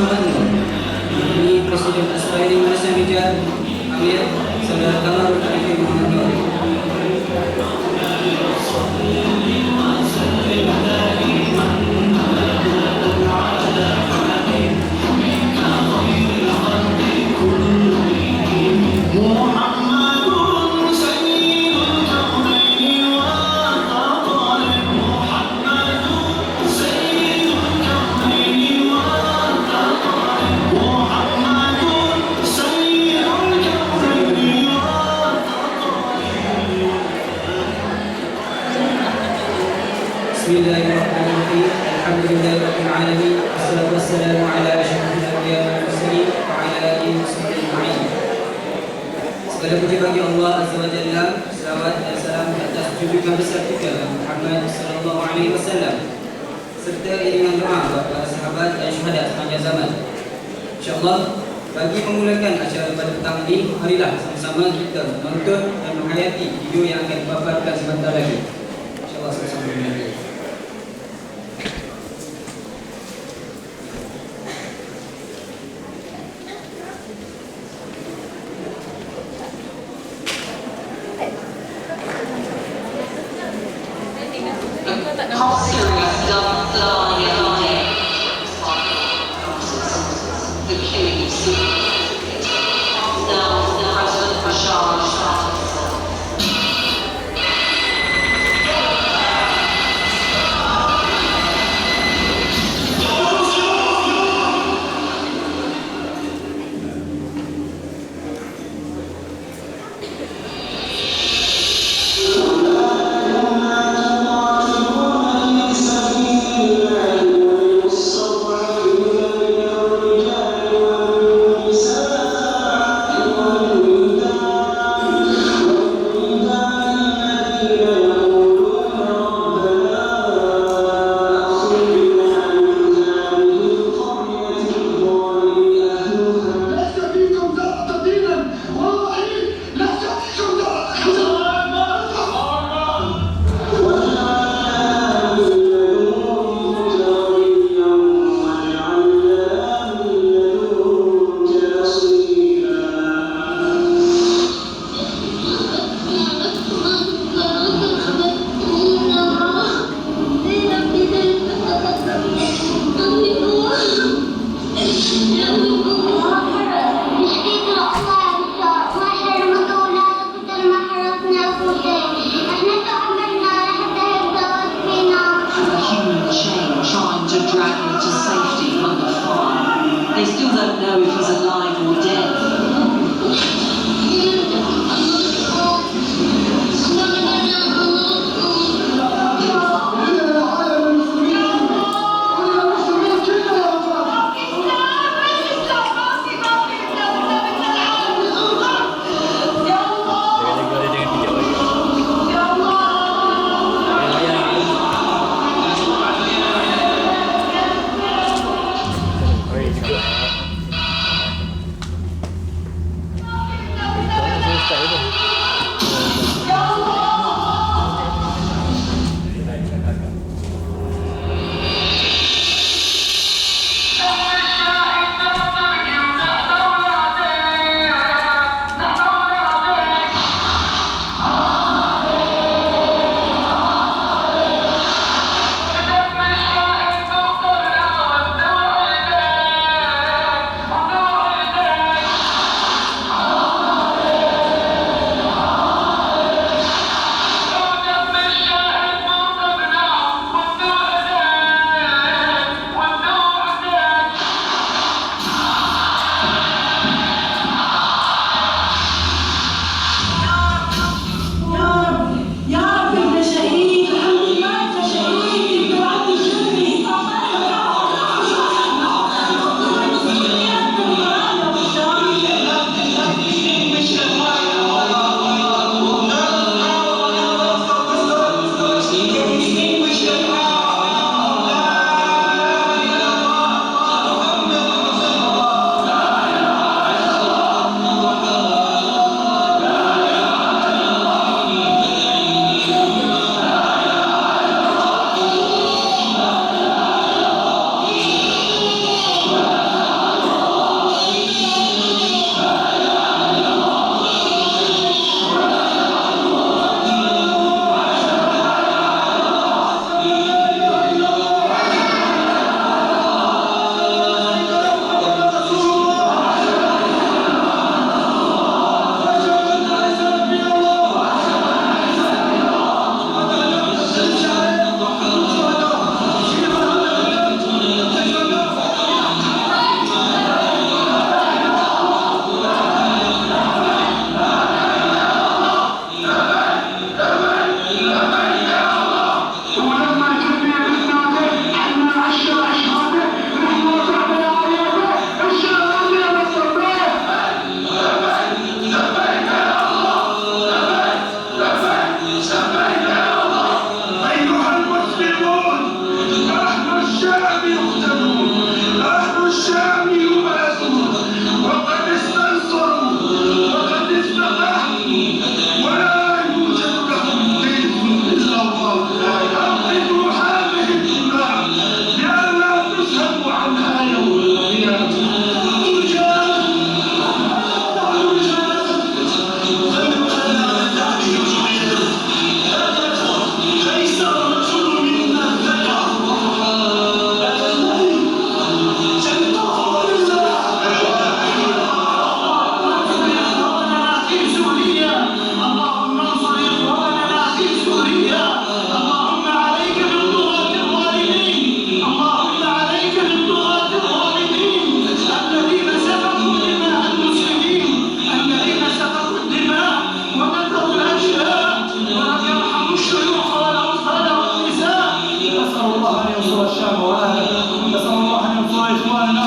Gubernur. Ini Presiden Aspiring Malaysia Rijal Amir Saudara Kamarul Arifin Muhammad Nur. Bismillahirrahmanirrahim. Alhamdulillahirabbil alamin. Wassalatu wassalamu ala asyrafil anbiya'i wal mursalin wa ala alihi washabbihi ajma'in. Segala puji bagi Allah Azza wa Jalla. Selawat dan salam atas junjungan besar kita Muhammad sallallahu alaihi wasallam serta iringan doa buat para sahabat dan syuhada sepanjang zaman. Insyaallah bagi memulakan acara pada petang ini, marilah sama-sama kita menonton dan menghayati video yang akan dipaparkan sebentar lagi. Insyaallah sama-sama. How serious does the killing of civilians? Now, President Bashar al-Assad. They still don't know if he's alive or dead.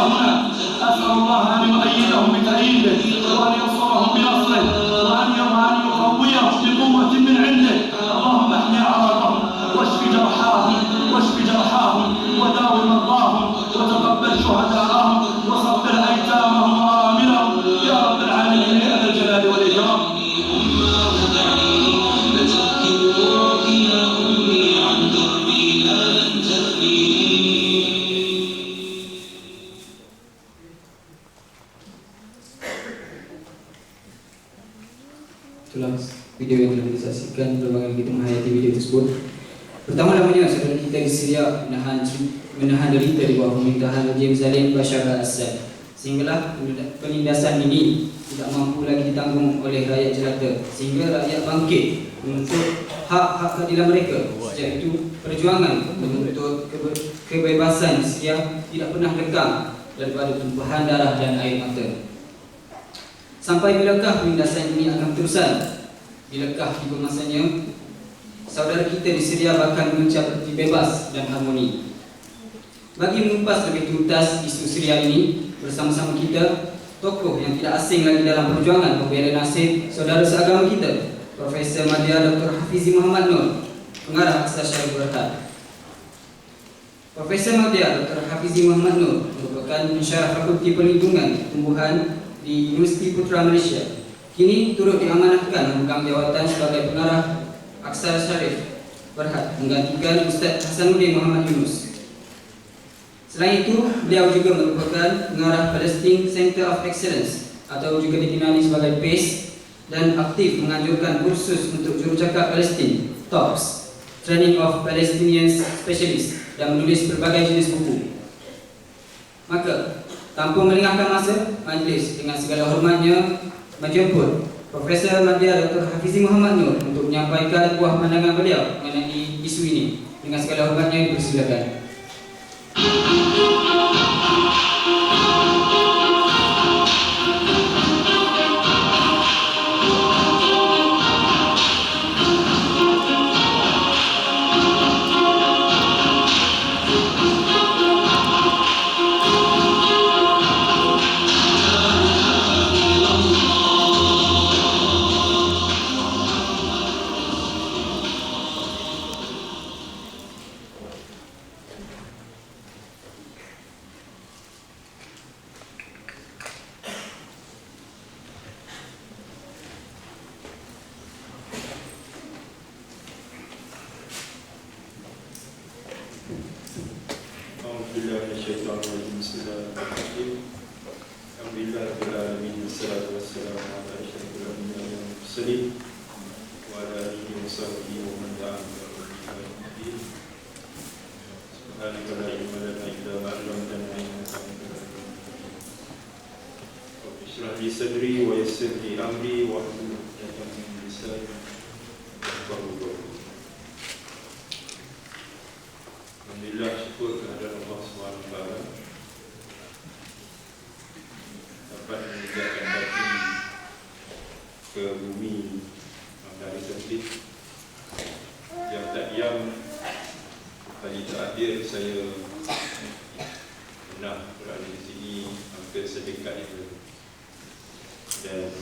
هنا. أسأل الله أن يؤيدهم بتأييده وأن ينصرهم بنصره وأن يقويهم بقوة من عنده. اللهم احمي أعراضهم واشف جرحاهم وداوي مرضاهم وتقبل شهداءهم وصبر أيتامهم وآملهم يا رب العالمين يا ذا الجلال والإكرام. Itulah video yang telah kita saksikan. Bagaimana kita menghayati video tersebut. Pertama-lamanya, saudara kita di Syria menahan derita di bawah pemerintahan rejim zalim Bashar al-Assad, sehinggalah penindasan ini tidak mampu lagi ditanggung oleh rakyat jelata, sehingga rakyat bangkit menuntut hak-hak keadilan mereka. Sejak itu, perjuangan menuntut kebebasan di Syria tidak pernah lekang daripada tumpahan darah dan air mata. Sampai bilakah penindasan ini akan terusan? Bilakah tiba masanya saudara kita di Syria bahkan mengucap bebas dan harmoni? Bagi mengupas lebih tuntas isu Syria ini, bersama-sama kita, tokoh yang tidak asing lagi dalam perjuangan membela nasib saudara seagama kita, Profesor Madya Dr. Hafizi Muhammad Nur, Pengarah Aksa Syarif Berhad. Profesor Madya Dr. Hafizi Muhammad Nur merupakan pensyarah Fakulti Perlindungan Tumbuhan di Universiti Putra Malaysia. Kini turut diamanahkan memegang jawatan sebagai Pengarah Aksa Syarif Berhad menggantikan Ustaz Hasanuddin Muhammad Yunus. Selain itu, beliau juga merupakan Pengarah Palestine Center of Excellence atau juga dikenali sebagai PACE dan aktif menganjurkan kursus untuk jurucakap Palestin, TOPS, Training of Palestinian Specialists, dan menulis berbagai jenis buku. Maka, tanpa melengahkan masa, majlis dengan segala hormatnya menjemput Profesor Madya Dr. Hafizi Muhammad Nur untuk menyampaikan buah pandangan beliau mengenai isu ini. Dengan segala hormatnya dipersilakan. Alhamdulillah, syukur kehadirat Allah SWT dapat meninggalkan kaki ke bumi dari sempit yang tak diam. Kali terakhir saya pernah berada di sini hampir sedekat itu, dan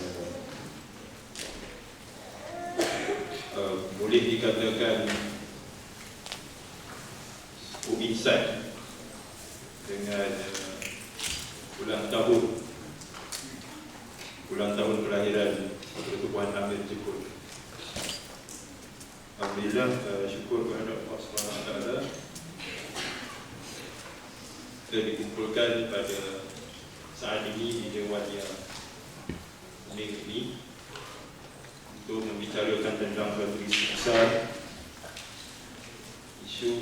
boleh dikatakan insight dengan ulang tahun kelahiran Pertubuhan Amir Jepun. Alhamdulillah, syukur kepada Allah SWT kita dikumpulkan pada saat ini di Dewan yang unik ini untuk membicarakan tentang satu isu besar, isu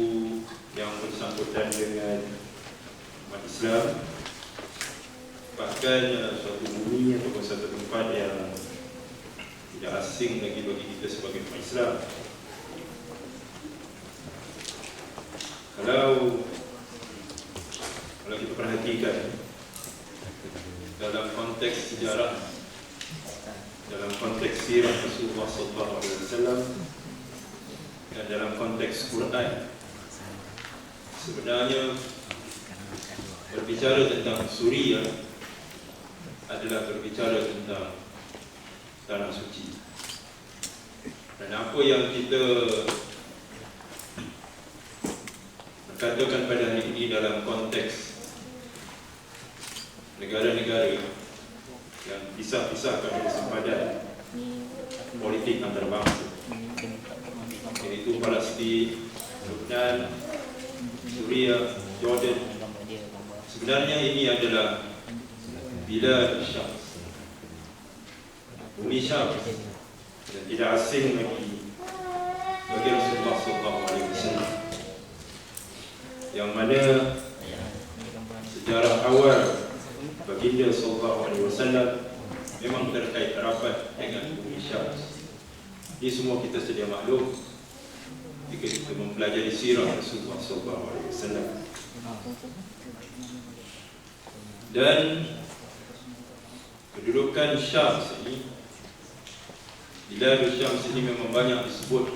yang bersangkutan dengan umat Islam, bahkan suatu bumi atau satu tempat yang tidak asing lagi bagi kita sebagai umat Islam. Kalau kita perhatikan dalam konteks sejarah, dalam konteks sirah Rasulullah SAW, dan dalam konteks Quran, sebenarnya berbicara tentang Suriah adalah berbicara tentang tanah suci. Dan apa yang kita katakan pada hari ini dalam konteks negara-negara yang pisah-pisahkan oleh sempadan politik antarabangsa, iaitu Palestin, Lebanon, Suriah, Jordan. Sebenarnya ini adalah bilad Syams, bumi Syams, dan tidak asing lagi bagi Rasulullah SAW, yang mana sejarah awal baginda SAW memang terkait rapat dengan bumi Syams. Ini semua kita sedia maklum jika kita mempelajari sirah Rasulullah SAW. Dan kedudukan Syams ini, bilad Syams ini memang banyak disebut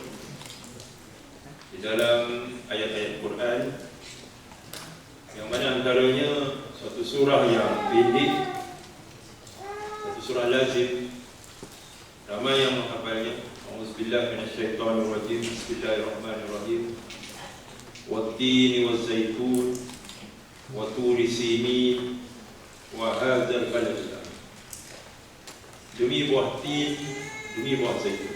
di dalam ayat-ayat Quran, yang mana antaranya suatu surah yang pendek, satu surah lazim, ramai yang menghafalnya. A'udzubillahi minasyaitonir rajim. Bismillahirrahmanirrahim. Wat-tini waz-zaitun wa turi sinin wa hadzal baladil amin. Demi buah tin, demi buah zaitun,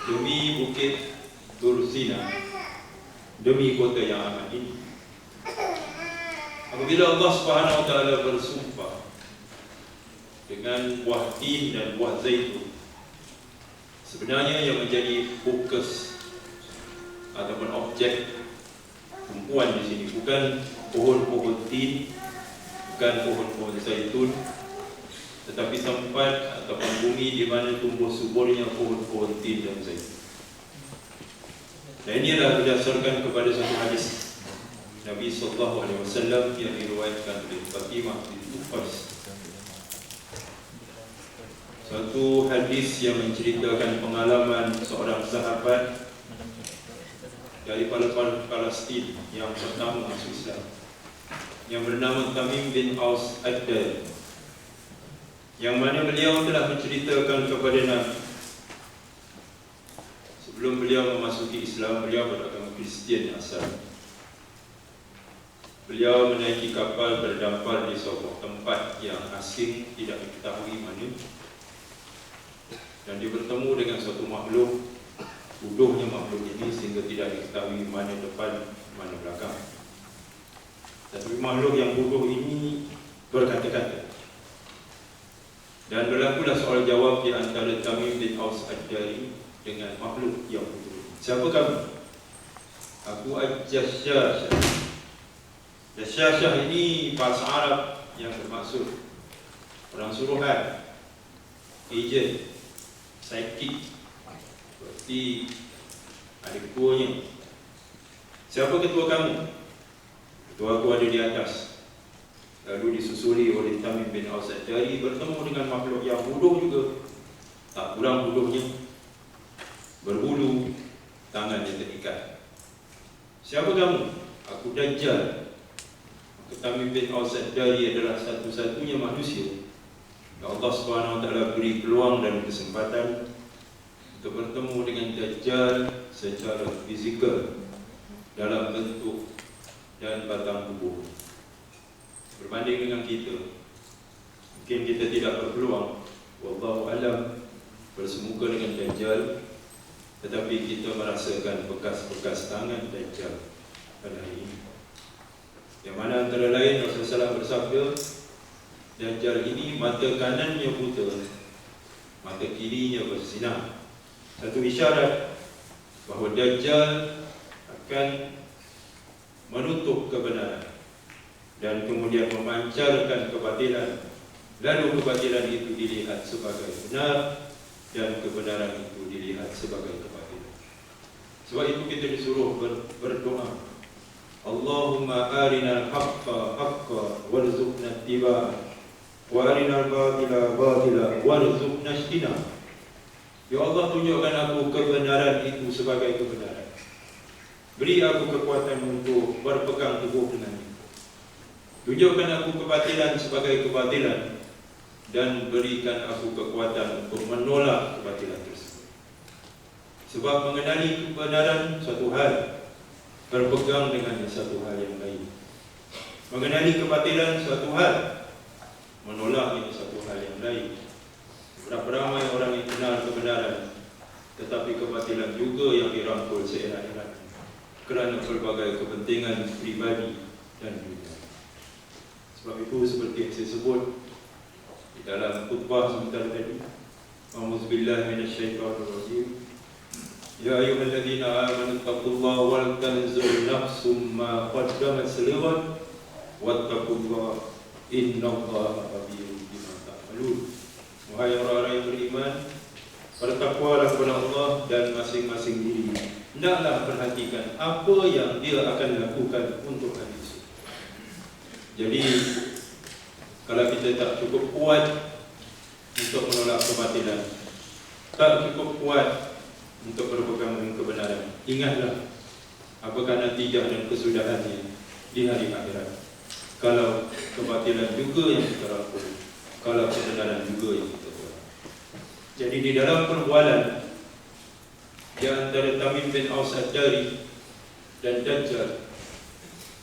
demi bukit Tur Sina, demi kota yang amat ini. Apabila Allah Subhanahu wa taala bersumpah dengan buah tin dan buah zaitun, sebenarnya yang menjadi fokus ataupun objek tumpuan di sini bukan pohon-pohon tin, bukan pohon-pohon zaitun, tetapi tempat ataupun bumi di mana tumbuh suburnya pohon-pohon tin dan zaitun. Dan ini adalah berdasarkan kepada satu hadis Nabi SAW yang diriwayatkan oleh Fatimah binti Qais. Satu hadis yang menceritakan pengalaman seorang sahabat dari Palestin yang pertama masuk Islam, yang bernama Tamim bin Aus Ad-Dari, yang mana beliau telah menceritakan kepada Nabi sebelum beliau memasuki Islam. Beliau beragama Kristian asal. Beliau menaiki kapal berdampar di sebuah tempat yang asing, tidak diketahui mana, dan dia bertemu dengan suatu makhluk. Bodohnya makhluk ini sehingga tidak diketahui mana depan, mana belakang. Tapi makhluk yang bodoh ini berkata-kata, dan berlakulah soal jawab di antara Tamim bin Aus Ad-Dari dengan makhluk yang bodoh. Siapa kamu? Aku Al-Jasyashah. Jasyashah ini bahasa Arab yang bermaksud orang suruhan, ejen, psychic, seperti ada ketuanya. Siapa ketua kamu? Ketua aku ada di atas. Lalu disusuli oleh Tamim bin Aus Ad-Dari bertemu dengan makhluk yang bodoh juga, tak kurang bodohnya, berbulu, tangan yang terikat. Siapa kamu? Aku Dajjal. Tamim bin Aus Ad-Dari adalah satu-satunya manusia yang Allah Subhanahu wa taala beri peluang dan kesempatan untuk bertemu dengan Dajjal secara fizikal dalam bentuk dan batang tubuh. Berbanding dengan kita, mungkin kita tidak berpeluang, wallahu alam, bersemuka dengan Dajjal, tetapi kita merasakan bekas-bekas tangan Dajjal pada hari ini. Yang mana antara lain Rasulullah SAW bersabda, Dajjal ini mata kanannya buta, mata kirinya bersinar. Satu isyarat bahawa Dajjal akan menutup kebenaran dan kemudian memancarkan kebatilan. Lalu kebatilan itu dilihat sebagai benar dan kebenaran itu dilihat sebagai kebatilan. Sebab itu kita disuruh berdoa, Allahumma arinal haqqa haqqa warzuqna ittiba'ah wa arinal batila batila warzuqna ijtinabah. Ya Allah, tunjukkan aku kebenaran itu sebagai kebenaran. Beri aku kekuatan untuk berpegang teguh dengannya. Tunjukkan aku kebatilan sebagai kebatilan dan berikan aku kekuatan untuk menolak kebatilan tersebut. Sebab mengenali kebenaran satu hal, berpegang dengannya satu hal yang lain. Mengenali kebatilan satu hal, menolaknya satu hal yang lain. Berapa ramai orang yang kenal kebenaran, tetapi kebatilan juga yang dirangkul seerat-eratnya kerana pelbagai kepentingan pribadi dan dunia. Sebab itu seperti yang saya sebut di dalam khutbah sebentar tadi, A'udzubillahi minasyaitonirrajim. Ya ayyuhalladzina amanu taqullaha wal tanzur nafsum ma qaddamat lighad wattaqullaha innallaha khabirun bima ta'malun. Wahai orang-orang yang beriman, bertakwalah kepada Allah dan masing-masing diri hendaklah perhatikan apa yang dia akan lakukan untuk hari esok. Jadi kalau kita tak cukup kuat untuk menolak kebatilan, tak cukup kuat untuk berpegang dengan kebenaran, ingatlah apakah natijah dan kesudahannya di hari akhirat. Kalau kebatilan juga yang kita lakukan, kalau kebenaran juga yang kita buat. Jadi di dalam perbualan di antara Tamim bin Aus Ad-Dari dan Dajjal,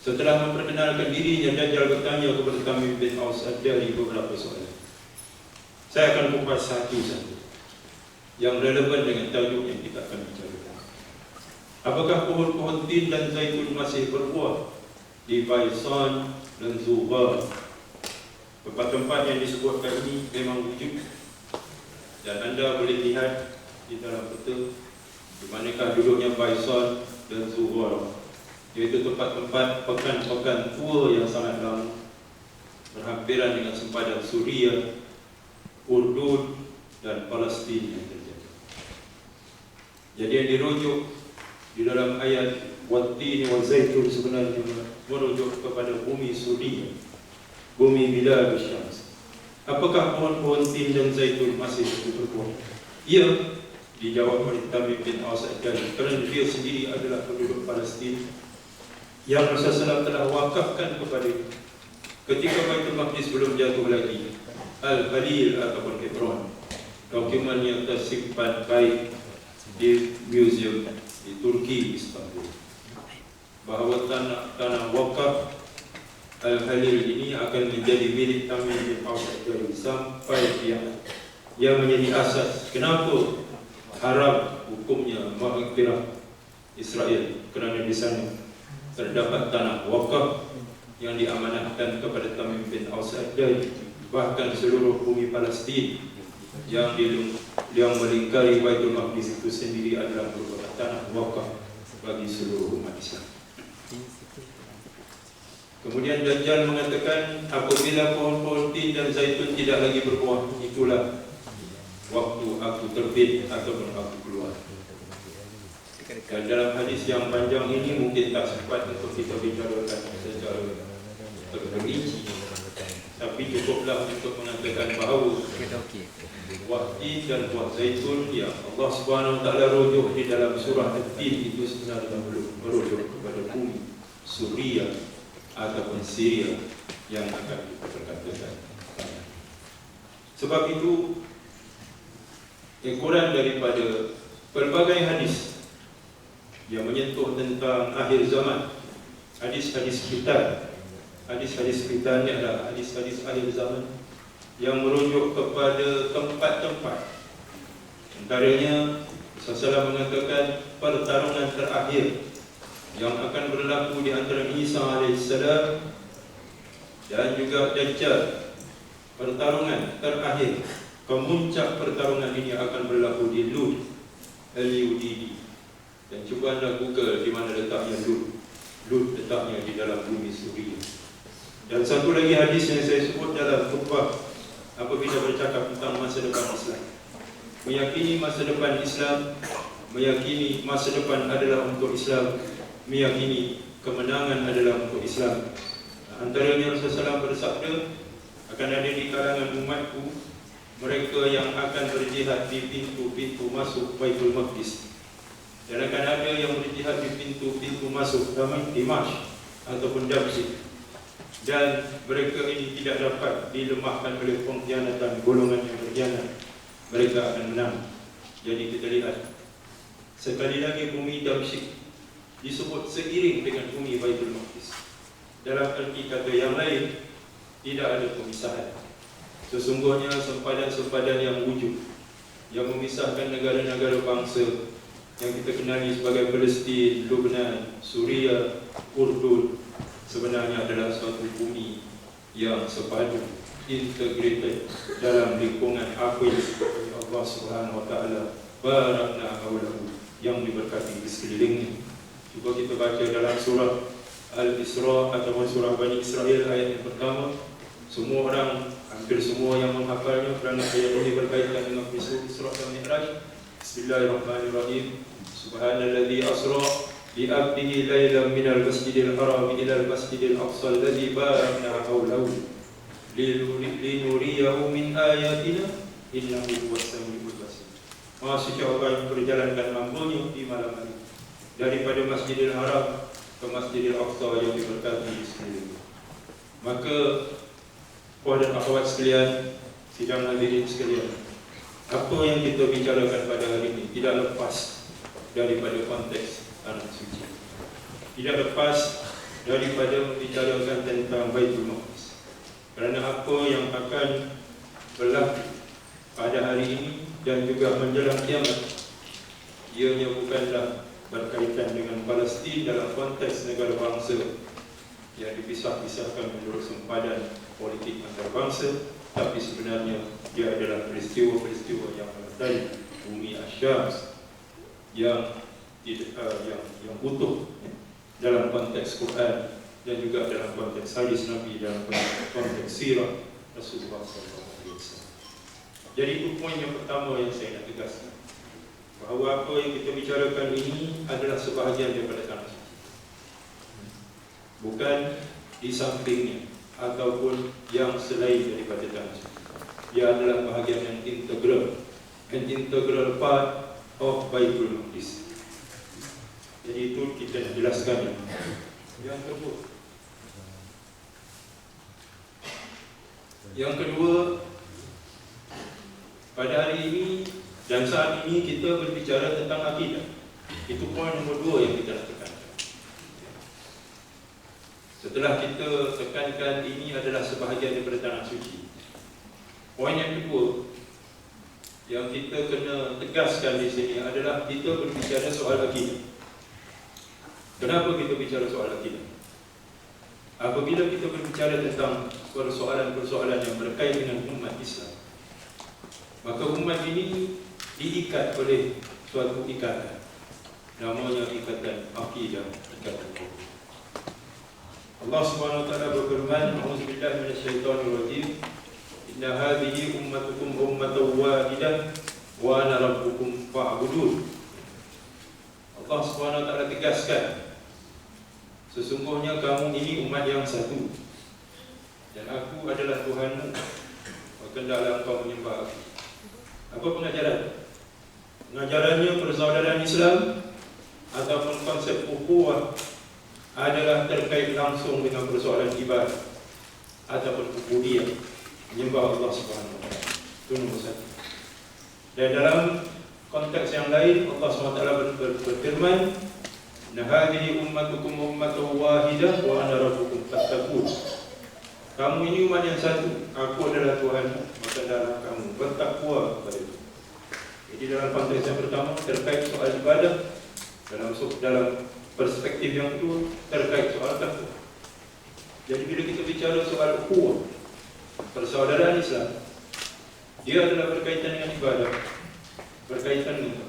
setelah memperkenalkan dirinya, Dajjal bertanya kepada Tamim bin Aus Ad-Dari beberapa soalan. Saya akan kupas satu-satu yang relevan dengan tajuk yang kita akan bicarakan. Apakah pohon-pohon tin dan zaitun masih berbuah di Baisan dan Zuhar? Tempat-tempat yang disebutkan ini memang wujud, dan anda boleh lihat di dalam peta di manakah duduknya Baisan dan Zuhar, iaitu tempat-tempat pekan-pekan tua yang sangat lama berhampiran dengan sempadan Suria, Urdun dan Palestin yang terjadi. Jadi yang dirujuk di dalam ayat Wat-tini wa zaitun sebenarnya merujuk kepada bumi Suria, bumi Bilad Syams. Apakah pohon-pohon tin dan zaitun masih berbuah? Ya, dijawab oleh Tamim bin Aus Ad-Dari, kerana dia sendiri adalah penduduk Palestin yang Rasulullah telah wakafkan kepada ketika Baitul Maqdis belum jatuh lagi, Al-Khalil ataupun Hebron. Dokumen yang tersimpan baik di museum di Turki, Istanbul, bahawa tanah wakaf Al-Khalil ini akan menjadi milik Tamim bin Aus Ad-Dari sampai yang menjadi asas kenapa haram hukumnya mengikrah Israel, kerana di sana terdapat tanah wakaf yang diamanahkan kepada Tamim bin Aus Ad-Dari. Bahkan seluruh bumi Palestin yang melingkari Baitul Maqdis itu sendiri adalah merupakan tanah wakaf bagi seluruh umat Islam. Kemudian Dajjal mengatakan apabila pohon-pohon tin dan zaitun tidak lagi berbuah, itulah waktu aku terbit ataupun aku keluar. Dan dalam hadis yang panjang ini mungkin tak sempat untuk kita bicarakan secara terperinci, tapi cukuplah untuk mengatakan bahawa buah tin dan buah zaitun yang Allah Subhanahu Wa Taala rujuk di dalam surah At-Tin itu sebenarnya merujuk kepada bumi Suria ataupun Syria yang akan diperkatakan. Sebab itu ukuran daripada pelbagai hadis yang menyentuh tentang akhir zaman, hadis-hadis kita ni adalah hadis-hadis akhir zaman yang merujuk kepada tempat-tempat. Antaranya Rasulullah mengatakan pertarungan terakhir yang akan berlaku di antara Isa AS dan juga Dajjal. Pertarungan terakhir, kemuncak pertarungan ini akan berlaku di Lud, L-U-D-D. Dan cuba anda Google di mana letaknya Lud. Lud letaknya di dalam bumi Suria. Dan satu lagi hadis yang saya sebut dalam khutbah apabila bercakap tentang masa depan Islam. Meyakini masa depan Islam, meyakini masa depan adalah untuk Islam, meyakini kemenangan adalah untuk Islam. Antaranya Rasulullah bersabda, akan ada di kalangan umatku mereka yang akan berjihad di pintu-pintu masuk Baitul Maqdis, dan akan ada yang berjihad di pintu-pintu masuk Dimashq ataupun Damsyik. dan mereka ini tidak dapat dilemahkan oleh pengkhianatan golongan yang berkhianat, mereka akan menang. Jadi kita lihat sekali lagi bumi Damsyik disebut seiring dengan bumi Baitul Maqdis. Dalam arti kata yang lain, tidak ada pemisahan. Sesungguhnya sempadan-sempadan yang wujud yang memisahkan negara-negara bangsa yang kita kenali sebagai Palestin, Lebanon, Suria, Urdun sebenarnya adalah suatu bumi yang sepadu, integrated dalam lingkungan apa yang disebut Allah Subhanahu Wa Taala barakna haulahu, yang diberkati di sekelilingnya. Cuba kita baca dalam surah Al-Isra atau surah Bani Israel ayat yang pertama. Semua orang, hampir semua yang menghafalnya kerana ayat ini berkaitan dengan peristiwa Isra dan Mi'raj. Bismillahirrahmanirrahim. Subhanalladzi asra bi 'abdihi lailan minal masjidil haram ilal masjidil aqsa alladzi barakna haulahu linuriyahu min ayatina innahu huwas samiul basir. Maha suci Allah yang berjalankan hamba-Nya di malam hari daripada Masjidil Haram ke Masjidil Aqsa yang diberkati di sekeliling. Maka puan dan akhwat sekalian, sidang hadirin sekalian, apa yang kita bicarakan pada hari ini tidak lepas daripada konteks tanah suci, tidak lepas daripada membicarakan tentang Baitul Maqdis. Kerana apa yang akan berlaku pada hari ini dan juga menjelang kiamat, ianya bukanlah berkaitan dengan Palestin dalam konteks negara bangsa yang dipisah-pisahkan menurut sempadan politik antarabangsa, tapi sebenarnya dia adalah peristiwa-peristiwa yang menyertai bumi Asyams yang utuh dalam konteks Quran dan juga dalam konteks hadis Nabi, dalam konteks sirah Rasulullah SAW. Jadi itu poin yang pertama yang saya nak tegaskan, bahawa apa yang kita bicarakan ini adalah sebahagian daripada tanah suci, bukan di sampingnya ataupun yang selain daripada tanah suci. Ia adalah bahagian yang integral, an integral part of Baitul Maqdis. Jadi itu kita nak jelaskan. Yang kedua, pada hari ini dan saat ini kita berbicara tentang akidah. Itu poin nombor 2 yang kita nak tekankan. Setelah kita tekankan ini adalah sebahagian daripada tanah suci, poin yang kedua yang kita kena tegaskan di sini adalah kita berbicara soal akidah. Kenapa kita bicara soal akidah? Apabila kita berbicara tentang persoalan-persoalan yang berkait dengan umat Islam, maka umat ini diikat oleh suatu ikatan, namanya ikatan akidah, ikatan tauhid. Allah Subhanahu wa taala berfirman, "A'udzubillahi minasyaitonirrajim. Inna hadhihi ummatukum ummatan wahidah wa ana rabbukum fa'budun." Allah Subhanahu wa taala tegaskan, sesungguhnya kamu ini umat yang satu dan aku adalah Tuhanmu, maka hendaklah engkau menyembah aku. Apa pengajaran? Pengajarannya persaudaraan Islam ataupun konsep ukhuwah adalah terkait langsung dengan persoalan ibadah ataupun ubudiyah, menyembah Allah Subhanahu wa taala. Itu nombor 1. Dan dalam konteks yang lain Allah Subhanahu wa taala berfirman, "Inna hadhihi ummatukum ummatan wahidah wa ana rabbukum fattaqun." Kamu ini umat yang satu, aku adalah Tuhan, maka hendaklah kamu bertakwa kepada itu. Jadi dalam konteks yang pertama terkait soal ibadah, dalam perspektif yang kedua terkait soal takwa. Jadi bila kita bicara soal ukhuwah, persaudaraan Islam, dia adalah berkaitan dengan ibadah, berkaitan dengan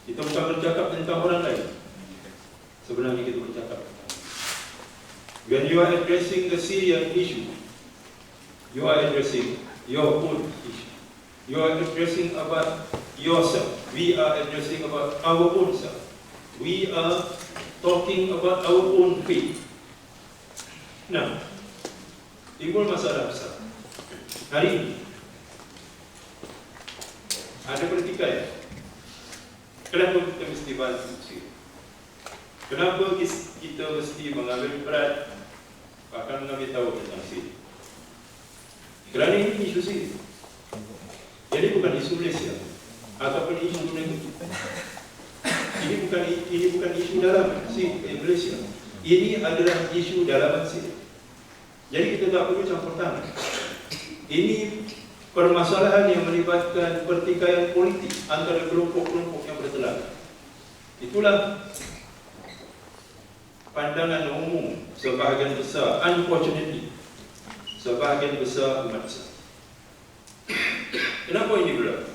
kita bukan bercakap tentang orang lain. Sebenarnya kita bercakap, when you are addressing the Syrian issue, you are addressing your own issue. You are addressing about yourself. We are addressing about our own self. We are talking about our own faith. Nah, timbul masalah besar. Hari ini ada pertikaian. Kenapa kita mesti bantu Syria? Kenapa kita mesti mengambil berat, bahkan mengambil tahu tentang Syria? Kerana ini isu Syria. Jadi bukan isu Malaysia ataupun isu negeri. Ini bukan isu dalam Malaysia. Ini adalah isu dalam Syria. Jadi kita tak perlu campur tangan. Ini permasalahan yang melibatkan pertikaian politik antara kelompok-kelompok yang bertelanjang. Itulah pandangan umum sebahagian besar, unfortunately, sebahagian besar umat Islam. Kenapa ini berlaku?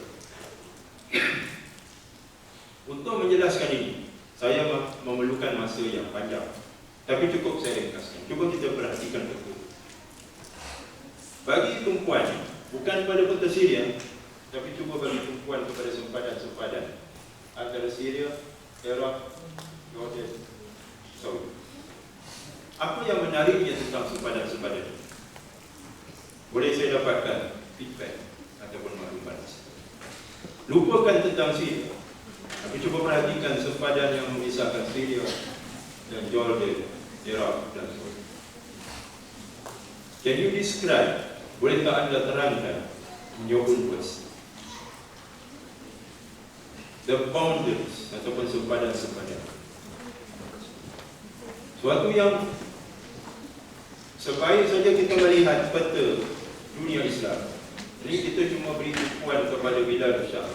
Untuk menjelaskan ini, saya memerlukan masa yang panjang. Tapi cukup saya ringkaskan. Cuba kita perhatikan betul. Bagi tumpuan, bukan pada kota Syria, tapi cuba bagi tumpuan kepada sempadan-sempadan antara Syria, Iraq, Jordan, Saudi. Apa yang menariknya tentang sempadan-sempadan ini? Boleh saya dapatkan feedback ataupun maklumat. Lupakan tentang Syria, tapi cuba perhatikan sempadan yang memisahkan Syria dan Jordan, Iraq dan Saudi. Can you describe? Boleh tak anda terangkan in your own words the boundaries ataupun sempadan-sempadan? Suatu yang sebaik saja kita melihat peta dunia Islam. Ini kita cuma beri tumpuan kepada Bilal Shah.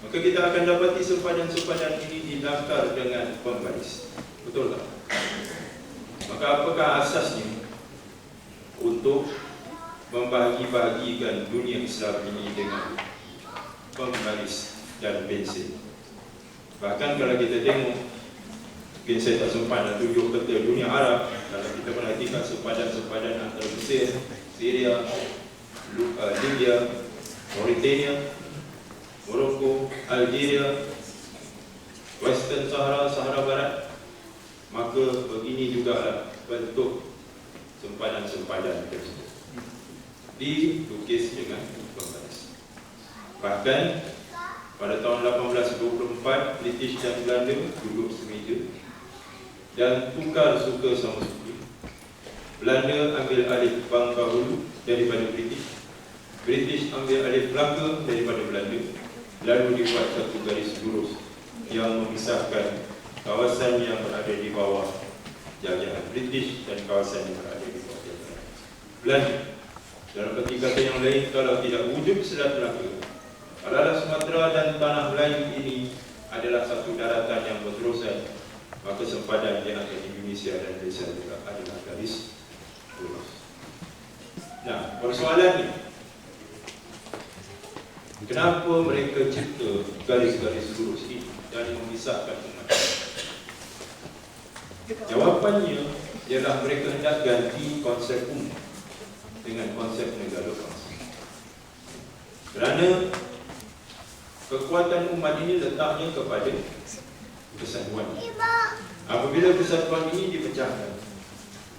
Maka kita akan dapati sempadan-sempadan ini dinakar dengan pembaris. Betul tak? Maka apakah asasnya untuk membagi-bagikan dunia Islam ini dengan pembaris dan pensil? Bahkan kalau kita tengok, mungkin saya tak sempat nak tunjuk peta dunia Arab. Kalau kita perhatikan sempadan-sempadan antara Mesir, Syria, Libya, Mauritania, Morocco, Algeria, Western Sahara, Sahara Barat, maka begini juga bentuk sempadan-sempadan tersebut dilukis dengan pembaris. Bahkan pada tahun 1824, British dan Belanda duduk semeja dan tukar suka sama suka. Belanda ambil alih Bangka Hulu daripada British ambil alih Melaka daripada Belanda. Lalu dibuat satu garis lurus yang memisahkan kawasan yang berada di bawah jajahan British dan kawasan yang berada di bawah jajahan Belanda. Dalam peti kata yang lain, kalau tidak wujud Selat Melaka, adalah Sumatera dan tanah Melayu ini adalah satu daratan yang berterusan, maka sempadan di antara Indonesia dan Malaysia juga adalah garis lurus. Nah, persoalan ini, kenapa mereka cipta garis-garis lurus ini dan memisahkan umat? Jawapannya ialah mereka hendak ganti konsep umat dengan konsep negara bangsa. Kerana kekuatan umat ini letaknya kepada kesatuan. Apabila kesatuan ini dipecahkan,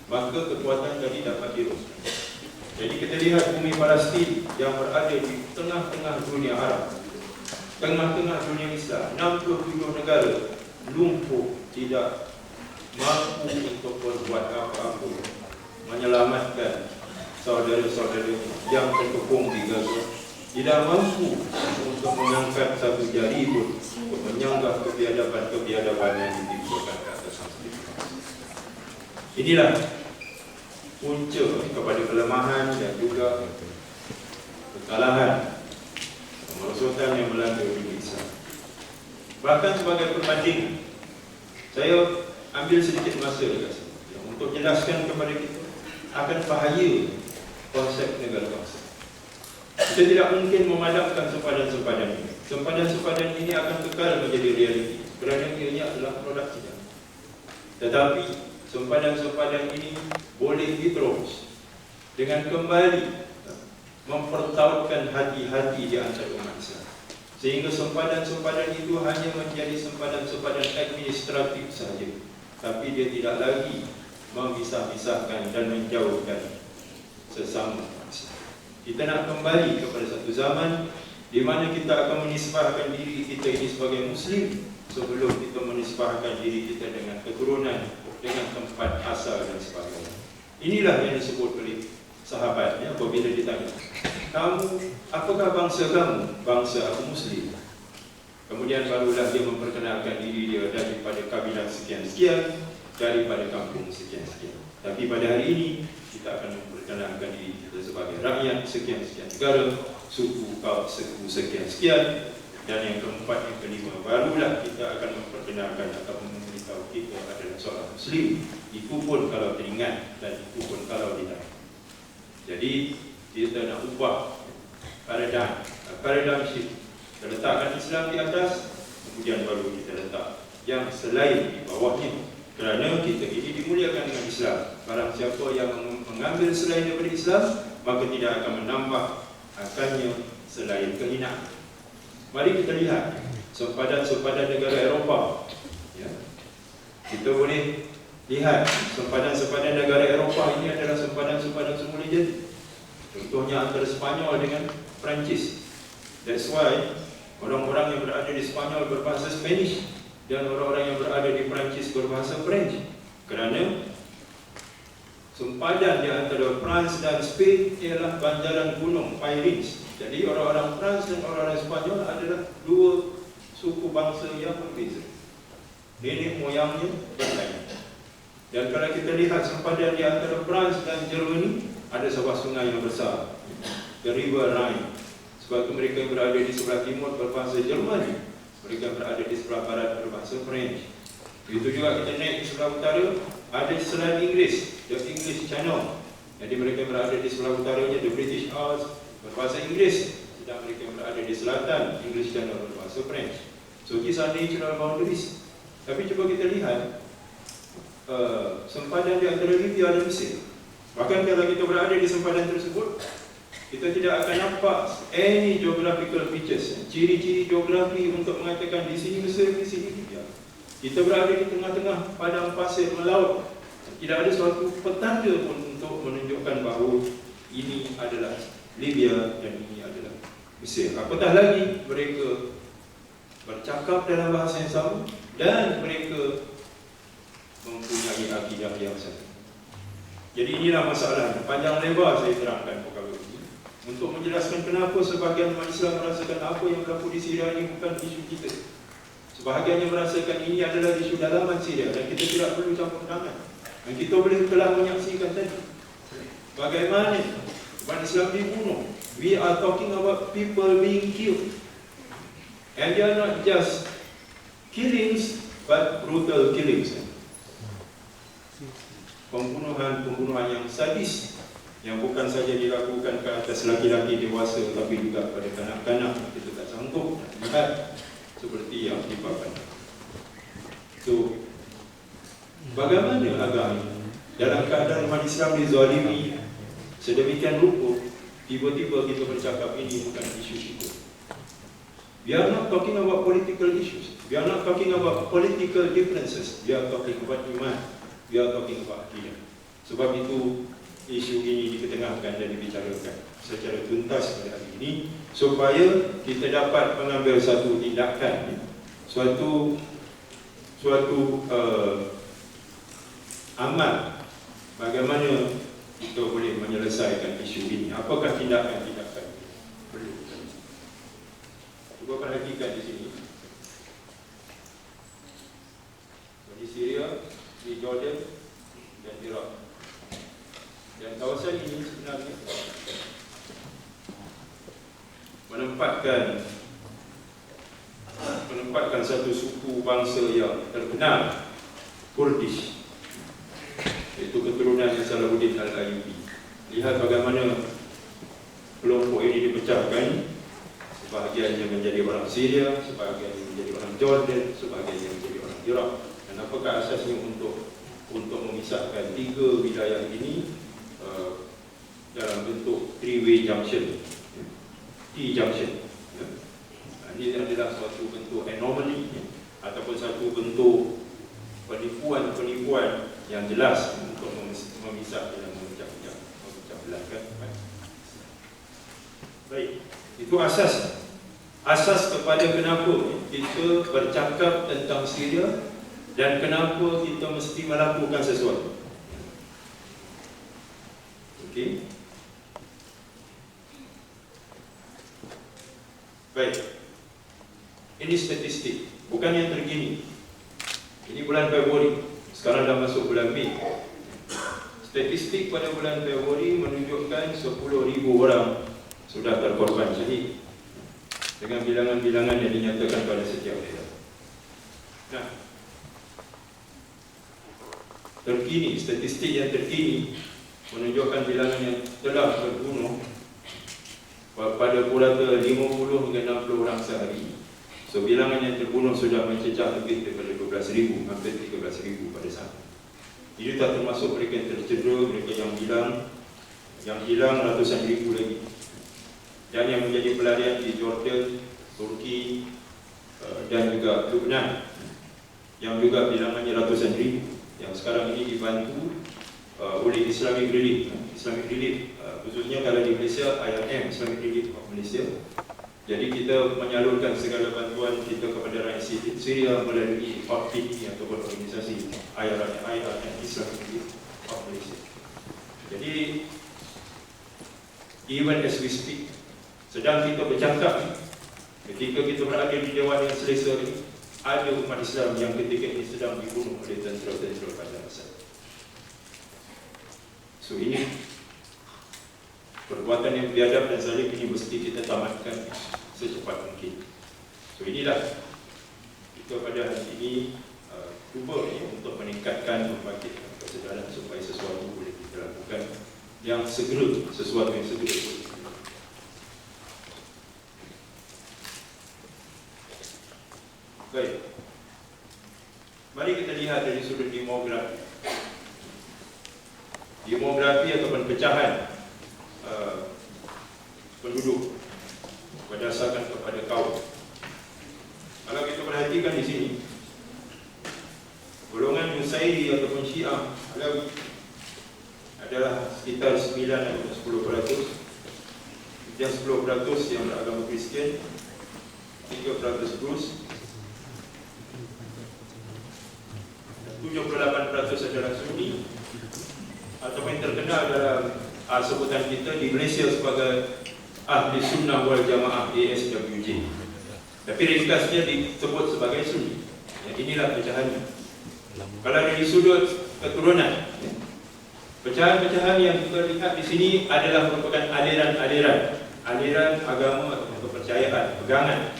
maka kekuatan tadi dapat dirosakkan. Jadi kita lihat bumi Palestin yang berada di tengah-tengah dunia Arab, tengah-tengah dunia Islam, 67 negara lumpuh, tidak mampu untuk berbuat apa-apa menyelamatkan saudara-saudara yang terkepung di Gaza, tidak mampu untuk mengangkat satu jari pun untuk menyanggah kebiadaban yang ditimbulkan ke atas sendiri. Inilah punca kepada kelemahan dan juga kekalahan, kemerosotan yang melanda dunia Islam. Bahkan sebagai perbandingan, saya ambil sedikit masa dekat sini untuk jelaskan kepada kita akan bahaya konsep negara bangsa. Kita tidak mungkin memadamkan sempadan-sempadan ini. Sempadan-sempadan ini akan kekal menjadi realiti kerana ianya adalah produk kita. Tetapi sempadan-sempadan ini boleh diterus dengan kembali mempertautkan hati-hati di antara umat Islam, sehingga sempadan-sempadan itu hanya menjadi sempadan-sempadan administratif saja, tapi dia tidak lagi memisah-misahkan dan menjauhkan sesama manusia. Kita nak kembali kepada satu zaman di mana kita akan menisbahkan diri kita ini sebagai Muslim, sebelum kita menisbahkan diri kita dengan keturunan, dengan tempat asal dan sebagainya. Inilah yang disebut oleh sahabat ya, apabila ditanya, kamu, apakah bangsa kamu? Bangsa aku Muslim. Kemudian barulah dia memperkenalkan diri dia daripada kabilah sekian-sekian, daripada kampung sekian-sekian. Tapi pada hari ini kita akan memperkenalkan diri kita sebagai rakyat sekian-sekian negara, suku sekian-sekian, dan yang keempat, yang kelima, barulah kita akan memperkenalkan atau memberitahu kita adalah seorang Muslim. Itu pun kalau teringat dan itu pun kalau tidak. Jadi kita nak ubah paradigm shift. Kita letakkan Islam di atas, kemudian baru kita letak yang selain di bawahnya. Kerana kita ini dimuliakan dengan Islam. Barang siapa yang mengambil selain daripada Islam, maka tidak akan menambah akannya selain kehinaan. Mari kita lihat sempadan-sempadan negara Eropah ya. Kita boleh lihat sempadan-sempadan negara Eropah ini adalah sempadan-sempadan semula jadi. Contohnya antara Sepanyol dengan Perancis. That's why orang-orang yang berada di Sepanyol berbahasa Spanish dan orang-orang yang berada di Perancis berbahasa French. Kerana sempadan di antara Perancis dan Spain ialah banjaran gunung Pyrenees. Jadi orang-orang Perancis dan orang-orang Sepanyol adalah dua suku bangsa yang berbeza. Nenek moyangnya berbeza. Dan kalau kita lihat sempadan di antara Perancis dan Germany, ada sebuah sungai yang besar, the River Rhine. Sebab mereka yang berada di sebelah timur berbahasa Jerman, mereka yang berada di sebelah barat berbahasa French. Begitu juga kita naik di sebelah utara, ada Selat Inggeris, the English Channel. Jadi mereka yang berada di sebelah utaranya, the British Isles, berbahasa Inggeris, sedang mereka yang berada di selatan, English Channel berbahasa French. So kisah natural boundaries. Tapi cuba kita lihat sempadan di antara Libya dan Mesir. Bahkan kalau kita berada di sempadan tersebut, kita tidak akan nampak any geographical features, ciri-ciri geografi untuk mengatakan di sini Mesir, di sini Libya. Kita berada di tengah-tengah padang pasir melaut. Tidak ada suatu petanda pun untuk menunjukkan bahawa ini adalah Libya dan ini adalah Mesir. Apatah lagi mereka bercakap dalam bahasa yang sama dan mereka mempunyai akidah yang sama. Jadi inilah masalahnya. Panjang lebar saya terangkan perkara ini untuk menjelaskan kenapa sebahagian umat Islam merasakan apa yang berlaku di Syria ini bukan isu kita. Sebahagian yang merasakan ini adalah isu dalaman Syria dan kita tidak perlu campur tangan. Dan kita boleh telah menyaksikan tadi bagaimana umat Islam dibunuh. We are talking about people being killed. And they are not just killings, but brutal killings. Pembunuhan yang sadis, yang bukan saja dilakukan ke atas laki-laki dewasa, tapi juga pada kanak-kanak. Kita tak sanggup lihat seperti yang dipakai. So, bagaimana agama dalam keadaan umat Islam dizalimi sedemikian rupa, tiba-tiba kita bercakap ini bukan isu kita. We are not talking about political issues. We are not talking about political differences. We are talking about iman. We are talking about akidah. Sebab itu isu ini diketengahkan dan dibicarakan secara tuntas pada hari ini supaya kita dapat mengambil satu tindakan, suatu amal bagaimana kita boleh menyelesaikan isu ini. Apakah tindakan-tindakan perlu? Cuba perhatikan di sini. Di Syria, di Jordan dan Iraq. Dan kawasan ini sebenarnya menempatkan satu suku bangsa yang terkenal, Kurdish, iaitu keturunan Salahuddin Al-Ayyubi. Lihat bagaimana kelompok ini dipecahkan. Sebahagiannya menjadi orang Syria, sebahagiannya menjadi orang Jordan, sebahagiannya menjadi orang Iraq. Dan apakah asasnya untuk memisahkan tiga wilayah ini dalam bentuk three-way junction, T-junction. Ini adalah suatu bentuk anomaly ataupun satu bentuk penipuan yang jelas untuk memisahkan dan memecah belahkan. Baik, itu asas kepada kenapa kita bercakap tentang Syria dan kenapa kita mesti melakukan sesuatu. Okey. Baik. Ini statistik, bukan yang terkini. Ini bulan Februari. Sekarang dah masuk bulan Mei. Statistik pada bulan Februari menunjukkan 10,000 orang sudah terkorban syahid dengan bilangan-bilangan yang dinyatakan pada setiap daerah. Nah, terkini, statistik yang terkini menunjukkan bilangan yang telah terbunuh pada purata 50 hingga 60 orang sehari. So, bilangan yang terbunuh sudah mencecah lebih daripada 12,000, hampir 13,000 pada saat. Ini tak termasuk mereka yang tercedera, mereka yang hilang ratusan ribu lagi. Dan yang menjadi pelarian di Jordan, Turki dan juga Lebanon, yang juga bilangannya ratusan ribu, yang sekarang ini dibantu oleh Islamic Relief. Islamic Relief, khususnya kalau di Malaysia, IRM, Islamic Relief of Malaysia. Jadi kita menyalurkan segala bantuan kita kepada rakyat Syria melalui OPT ataupun organisasi IRM, Islamic Relief of Malaysia. Jadi even as we speak, sedang kita bercakap, ketika kita berada di Dewan yang selesa ini, ada umat Islam yang ketika ini sedang dibunuh oleh tentera-tentera pada Asad. So ini perbuatan yang biadab dan zalim ini mesti kita tamatkan secepat mungkin. So inilah kita pada hari ini cuba untuk meningkatkan, membangkitkan kesedaran supaya sesuatu boleh kita lakukan yang segera, sesuatu yang segera boleh kita lakukan. Baik, mari kita lihat dari sudut demografi. Demografi ataupun pecahan penduduk berdasarkan kepada kaum. Kalau kita perhatikan di sini, golongan Nusairi ataupun Syiah Alawi adalah sekitar 9 atau 10%. Yang 10% yang beragama Kristian, 3% Druze, 78% adalah Sunni, ataupun yang terkenal dalam sebutan kita di Malaysia sebagai Ahli Sunnah wal Jamaah, ASWJ. Tapi ringkasnya disebut sebagai Sunni. Inilah pecahannya. Kalau dari sudut keturunan, pecahan-pecahan yang kita lihat di sini adalah merupakan aliran agama atau kepercayaan, pegangan.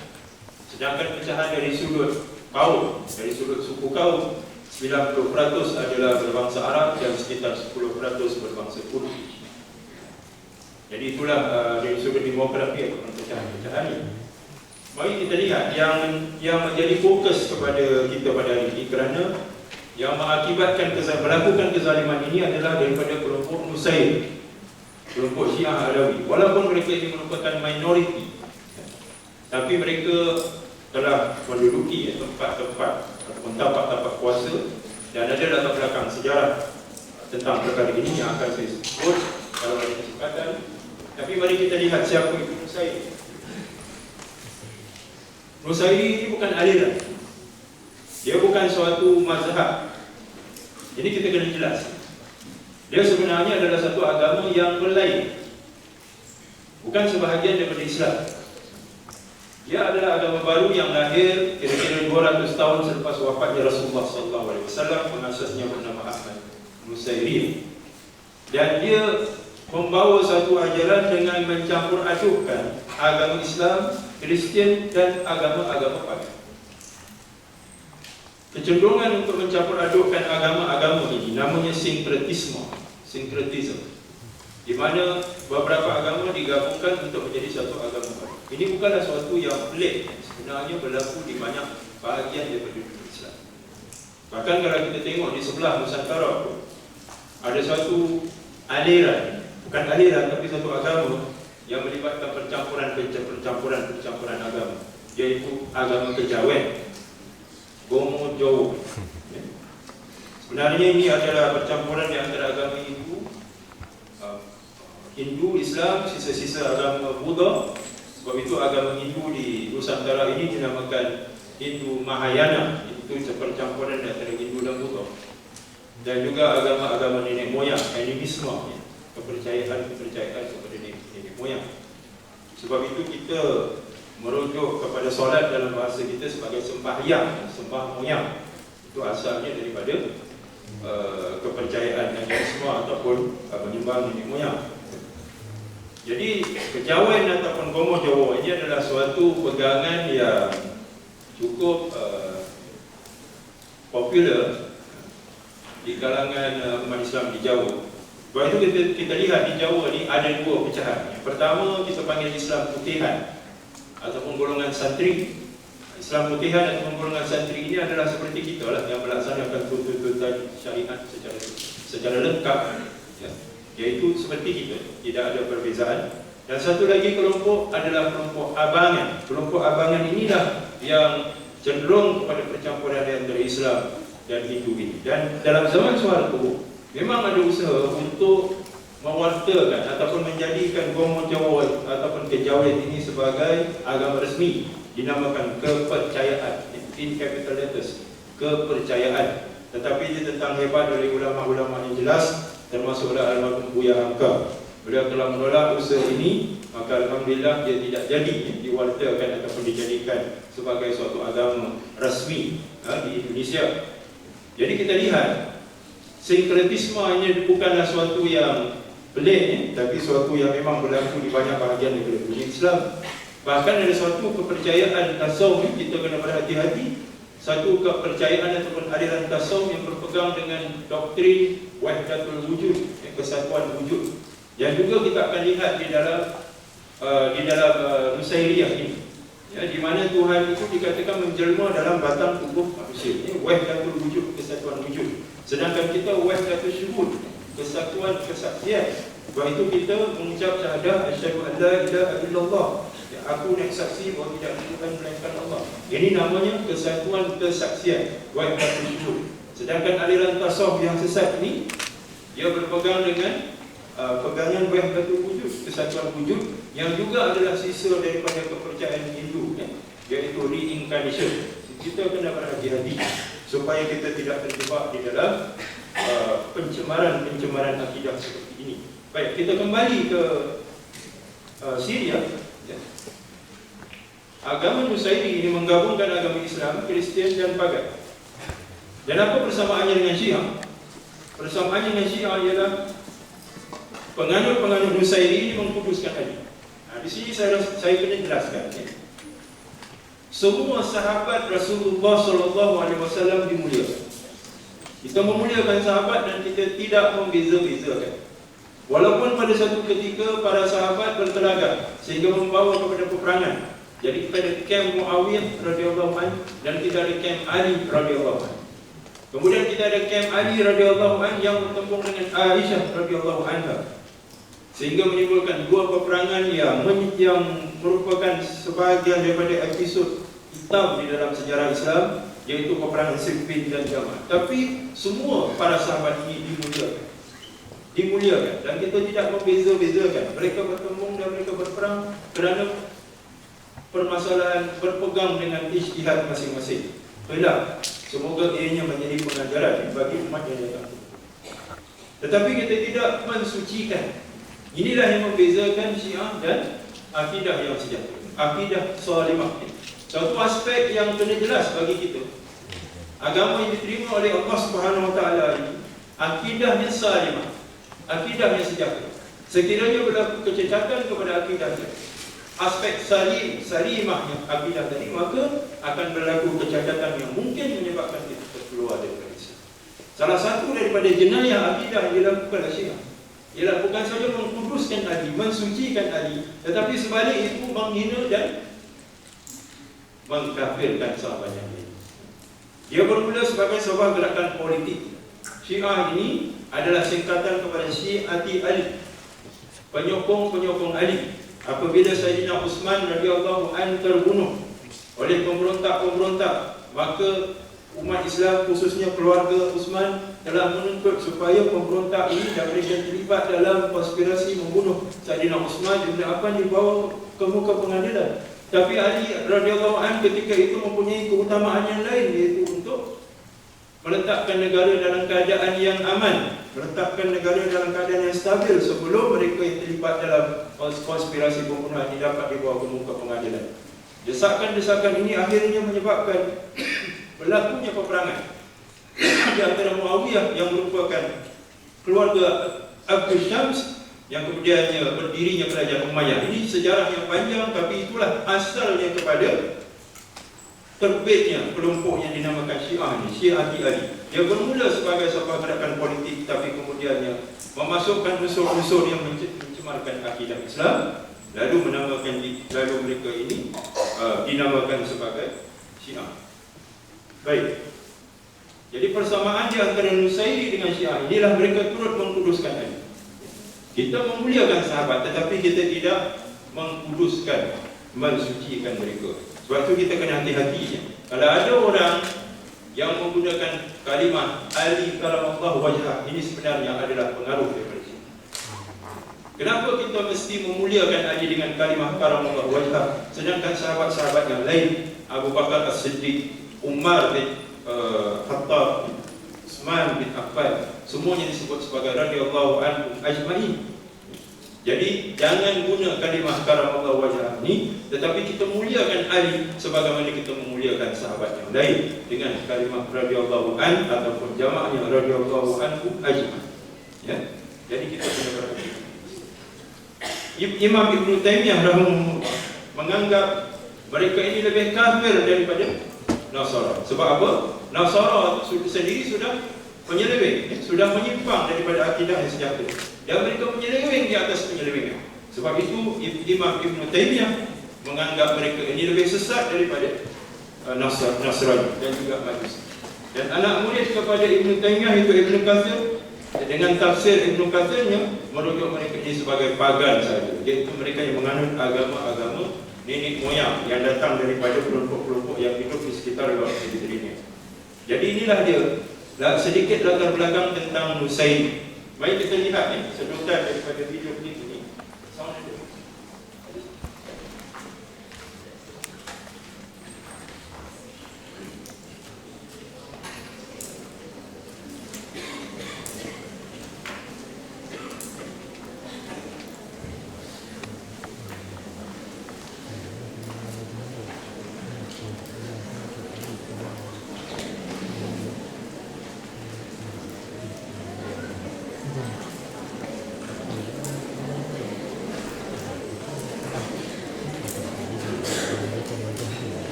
Sedangkan pecahan dari sudut kaum, dari sudut suku kaum, 90% adalah berbangsa Arab dan sekitar 10% berbangsa Kurdi. Jadi itulah dari sudut demografi atau pecahan-pecahan ini. Mari kita lihat yang menjadi fokus kepada kita pada hari ini, kerana yang mengakibatkan melakukan kezaliman ini adalah daripada kelompok Nusair, kelompok Syiah Alawi. Walaupun mereka ini merupakan minoriti, tapi mereka telah menduduki tempat-tempat ataupun tapak-tapak kuasa, dan ada latar belakang sejarah tentang perkara ini yang akan saya sebut kalau ada kesempatan. Tapi mari kita lihat siapa itu Nusairi. Nusairi ini bukan aliran, dia bukan suatu mazhab. Jadi kita kena jelas, dia sebenarnya adalah satu agama yang berlain, bukan sebahagian daripada Islam. Dia adalah agama baru yang lahir kira-kira 200 tahun selepas wafatnya Rasulullah SAW. Pengasasnya bernama Ahmad Nusairi, dan dia membawa satu ajaran dengan mencampur adukkan agama Islam, Kristian dan agama-agama pagan. Kecenderungan untuk mencampur adukkan agama-agama ini namanya sinkretisme, di mana beberapa agama digabungkan untuk menjadi satu agama baru. Ini bukanlah sesuatu yang pelik, sebenarnya berlaku di banyak bahagian daripada dunia Islam. Bahkan kalau kita tengok di sebelah Nusantara, ada satu aliran, bukan aliran tapi satu agama yang melibatkan percampuran agama, iaitu agama Kejawen, Gomo Jawa. Sebenarnya ini adalah percampuran di antara agama Hindu, Islam, sisa-sisa agama Buddha. Sebab itu agama Hindu di Nusantara ini dinamakan Hindu Mahayana, itu percampuran antara Hindu dan Buddha, dan juga agama-agama nenek moyang, animisme, kepercayaan kepada nenek moyang. Sebab itu kita merujuk kepada solat dalam bahasa kita sebagai sembahyang, sembah moyang. Itu asalnya daripada kepercayaan animisme ataupun menyembah nenek moyang. Jadi kejawen ataupun gomo Jawa ini adalah suatu pegangan yang cukup popular di kalangan umat Islam di Jawa. Sebab itu kita lihat di Jawa ni ada dua pecahan. Yang pertama kita panggil Islam Putihan ataupun golongan santri. Islam Putihan ataupun golongan santri ini adalah seperti kita lah, yang melaksanakan tuntutan syariat secara lengkap, ya. Iaitu seperti kita, tidak ada perbezaan. Dan satu lagi kelompok adalah kelompok abangan. Kelompok abangan inilah yang cenderung kepada percampuran antara Islam dan Hindu ini. Dan dalam zaman Soeharto memang ada usaha untuk mewartakan ataupun menjadikan gomo Jawa ataupun kejawen ini sebagai agama resmi, dinamakan kepercayaan, in capital letters, kepercayaan. Tetapi dia tentang hebat dari ulama-ulama yang jelas, termasuklah almarhum Buya Hamka. Beliau telah menolak usaha ini, maka alhamdulillah dia tidak jadi diwartakan ataupun dijadikan sebagai suatu agama rasmi di Indonesia. Jadi kita lihat sinkretisme ini bukanlah suatu yang pelik, tapi suatu yang memang berlaku di banyak bahagian negara dunia Islam. Bahkan ada suatu kepercayaan tasawuf kita kena berhati-hati. Satu kepercayaan ataupun aliran tasawuf yang berpegang dengan doktrin wahdatul wujud, kesatuan wujud, yang juga kita akan lihat di dalam Nusairiyah ini, ya, di mana Tuhan itu dikatakan menjelma dalam batang tubuh manusia. Ini wahdatul wujud, kesatuan wujud. Sedangkan kita wahdatul syuhud, kesatuan kesaksian. Sebab itu kita mengucap syahadah asyhadu an la ilaha illallah, ya, aku nak saksi bahawa tidak ada Tuhan melainkan Allah. Ini namanya kesatuan kesaksian, wahdatul syuhud. Sedangkan aliran tasawuf yang sesat ini, dia berpegang dengan pegangan wahdatul wujud, kesatuan wujud, yang juga adalah sisa daripada kepercayaan Hindu, ya, iaitu reincarnation. Kita kena berhati-hati supaya kita tidak terjebak di dalam pencemaran akidah seperti ini. Baik, kita kembali ke Syria, ya. Agama Nusairi ini menggabungkan agama Islam, Kristian dan Pagan. Dan apa persamaannya dengan Syiah? Persamaannya dengan Syiah ialah penganut Nusairi ini mengkuduskan Ali. Di sini saya kena jelaskan, ya. Semua sahabat Rasulullah SAW dimuliakan. Kita memuliakan sahabat dan kita tidak membeza-bezakan. Walaupun pada satu ketika para sahabat bertelaga sehingga membawa kepada peperangan. Jadi kita ada kem Muawiyah radhiyallahu anhu dan kita ada kem Ali radhiyallahu anhu. Kemudian kita ada kem Ali radhiyallahu anhu yang bertempur dengan Aisyah radhiyallahu anha, sehingga menimbulkan dua peperangan yang merupakan sebahagian daripada episod hitam di dalam sejarah Islam, yaitu peperangan Siffin dan Jamal. Tapi semua para sahabat ini dimuliakan dan kita tidak membeza-bezakan. Mereka bertemu dan mereka berperang kerana permasalahan berpegang dengan ijtihad masing-masing. Baiklah, semoga ianya menjadi pengajaran bagi umat yang datang. Tetapi kita tidak mensucikan. Inilah yang membezakan Syiah dan akidah yang sejahtera, akidah salimah. Satu aspek yang kena jelas bagi kita, agama yang diterima oleh Allah Subhanahu Wa Taala ini akidahnya salimah, akidahnya sejahtera. Sekiranya berlaku kecacatan kepada akidahnya, aspek salimahnya akidah tadi, maka akan berlaku kecacatan yang mungkin menyebabkan kita keluar daripada Islam. Salah satu daripada jenayah akidah yang dilakukan oleh Syiah ialah bukan saja mengkuduskan Ali, mensucikan Ali, tetapi sebalik itu menghina dan mengkafirkan sahabat yang lain. Dia bermula sebagai sebuah gerakan politik. Syiah ini adalah singkatan kepada Syiati Ali, penyokong Ali. Apabila Sayyidina Utsman radhiyallahu anhu terbunuh oleh pemberontak-pemberontak, maka umat Islam khususnya keluarga Utsman telah menuntut supaya pemberontak ini dan mereka terlibat dalam konspirasi membunuh Sayyidina Utsman. Ibn Affan dibawa ke muka pengadilan Tapi Ali radhiyallahu anhu ketika itu mempunyai keutamaan yang lain, iaitu untuk meletakkan negara dalam keadaan yang aman, meletakkan negara dalam keadaan yang stabil sebelum mereka yang terlibat dalam konspirasi pembunuhan ini dapat dibawa ke muka pengadilan. Desakan-desakan ini akhirnya menyebabkan berlakunya peperangan di antara Muawiyah yang merupakan keluarga Abdul Syams yang kemudiannya berdirinya kerajaan Umayyah. Ini sejarah yang panjang, tapi itulah asalnya kepada terbitnya kelompok yang dinamakan Syiah ini, Syiah Ali. Dia bermula sebagai sebuah gerakan politik, tapi kemudiannya memasukkan unsur-unsur yang mencemarkan akidah Islam, lalu mereka ini dinamakan sebagai Syiah. Baik. Jadi persamaan di antara Nusairi dengan Syiah inilah mereka turut mengkuduskan Ali. Kita memuliakan sahabat, tetapi kita tidak mengkuduskan, mensucikan mereka. Sebab itu kita kena hati-hati. Kalau ada orang yang menggunakan kalimah Ali karamallahu wajhah, ini sebenarnya adalah pengaruh daripada sini. Kenapa kita mesti memuliakan Ali dengan kalimah karamallahu wajhah, sedangkan sahabat-sahabat yang lain, Abu Bakar As-Siddiq, Umar bin Khattab, Utsman bin Affan, semuanya disebut sebagai radhiyallahu anhu ajma'in. Jadi jangan guna kalimah karamallahu wajhah ini, tetapi kita muliakan Ali sebagaimana kita memuliakan sahabat yang lain dengan kalimah radhiyallahu an ataupun jamaknya radhiyallahu anhu ajma'in. Ya. Jadi kita kena berhati. Imam Ibn Taymiyah rahimahullah menganggap mereka ini lebih kafir daripada Nasara. Sebab apa? Nasara sendiri sudah menyeleweng, sudah menyimpang daripada akidah yang sejati, dan mereka menyeleweng di atas penyelewengan. Sebab itu Imam Ibn Taymiyah menganggap mereka ini lebih sesat daripada Nasrani dan juga Majusi. Dan anak murid kepada Ibn Taymiyah itu Ibn Katsir, dengan tafsir Ibn Katsirnya merujuk mereka ini sebagai pagan saja, iaitu mereka yang menganut agama-agama nenek moyang yang datang daripada kelompok-kelompok yang hidup di sekitar negerinya. Jadi inilah dia sedikit latar belakang tentang Nusairi. Mari kita lihat sedutan daripada video klip ini. Sound dia.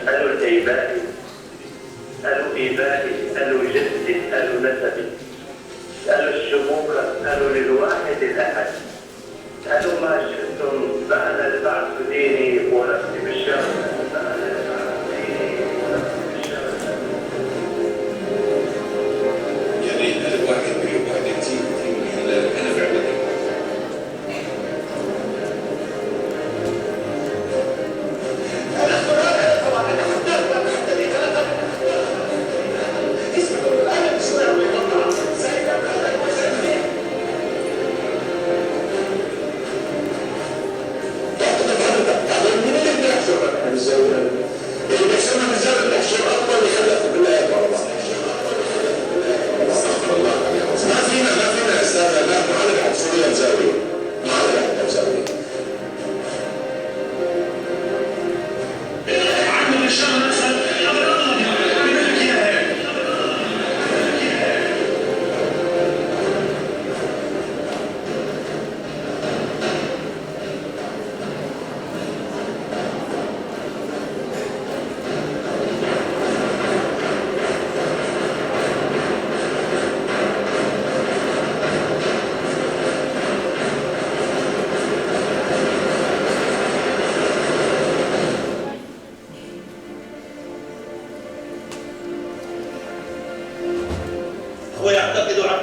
ألو الإيبائي ألو إيبائي ألو جدي ألو نسبي ألو الشموخة ألو للواحد الأحد ألو ما شئتم فأنا البعث ديني ولست بالشر فأنا البعث ديني ولست بالشر. يا ريت الواحد بيحب واحد كتير أنا بعبدك. أنزل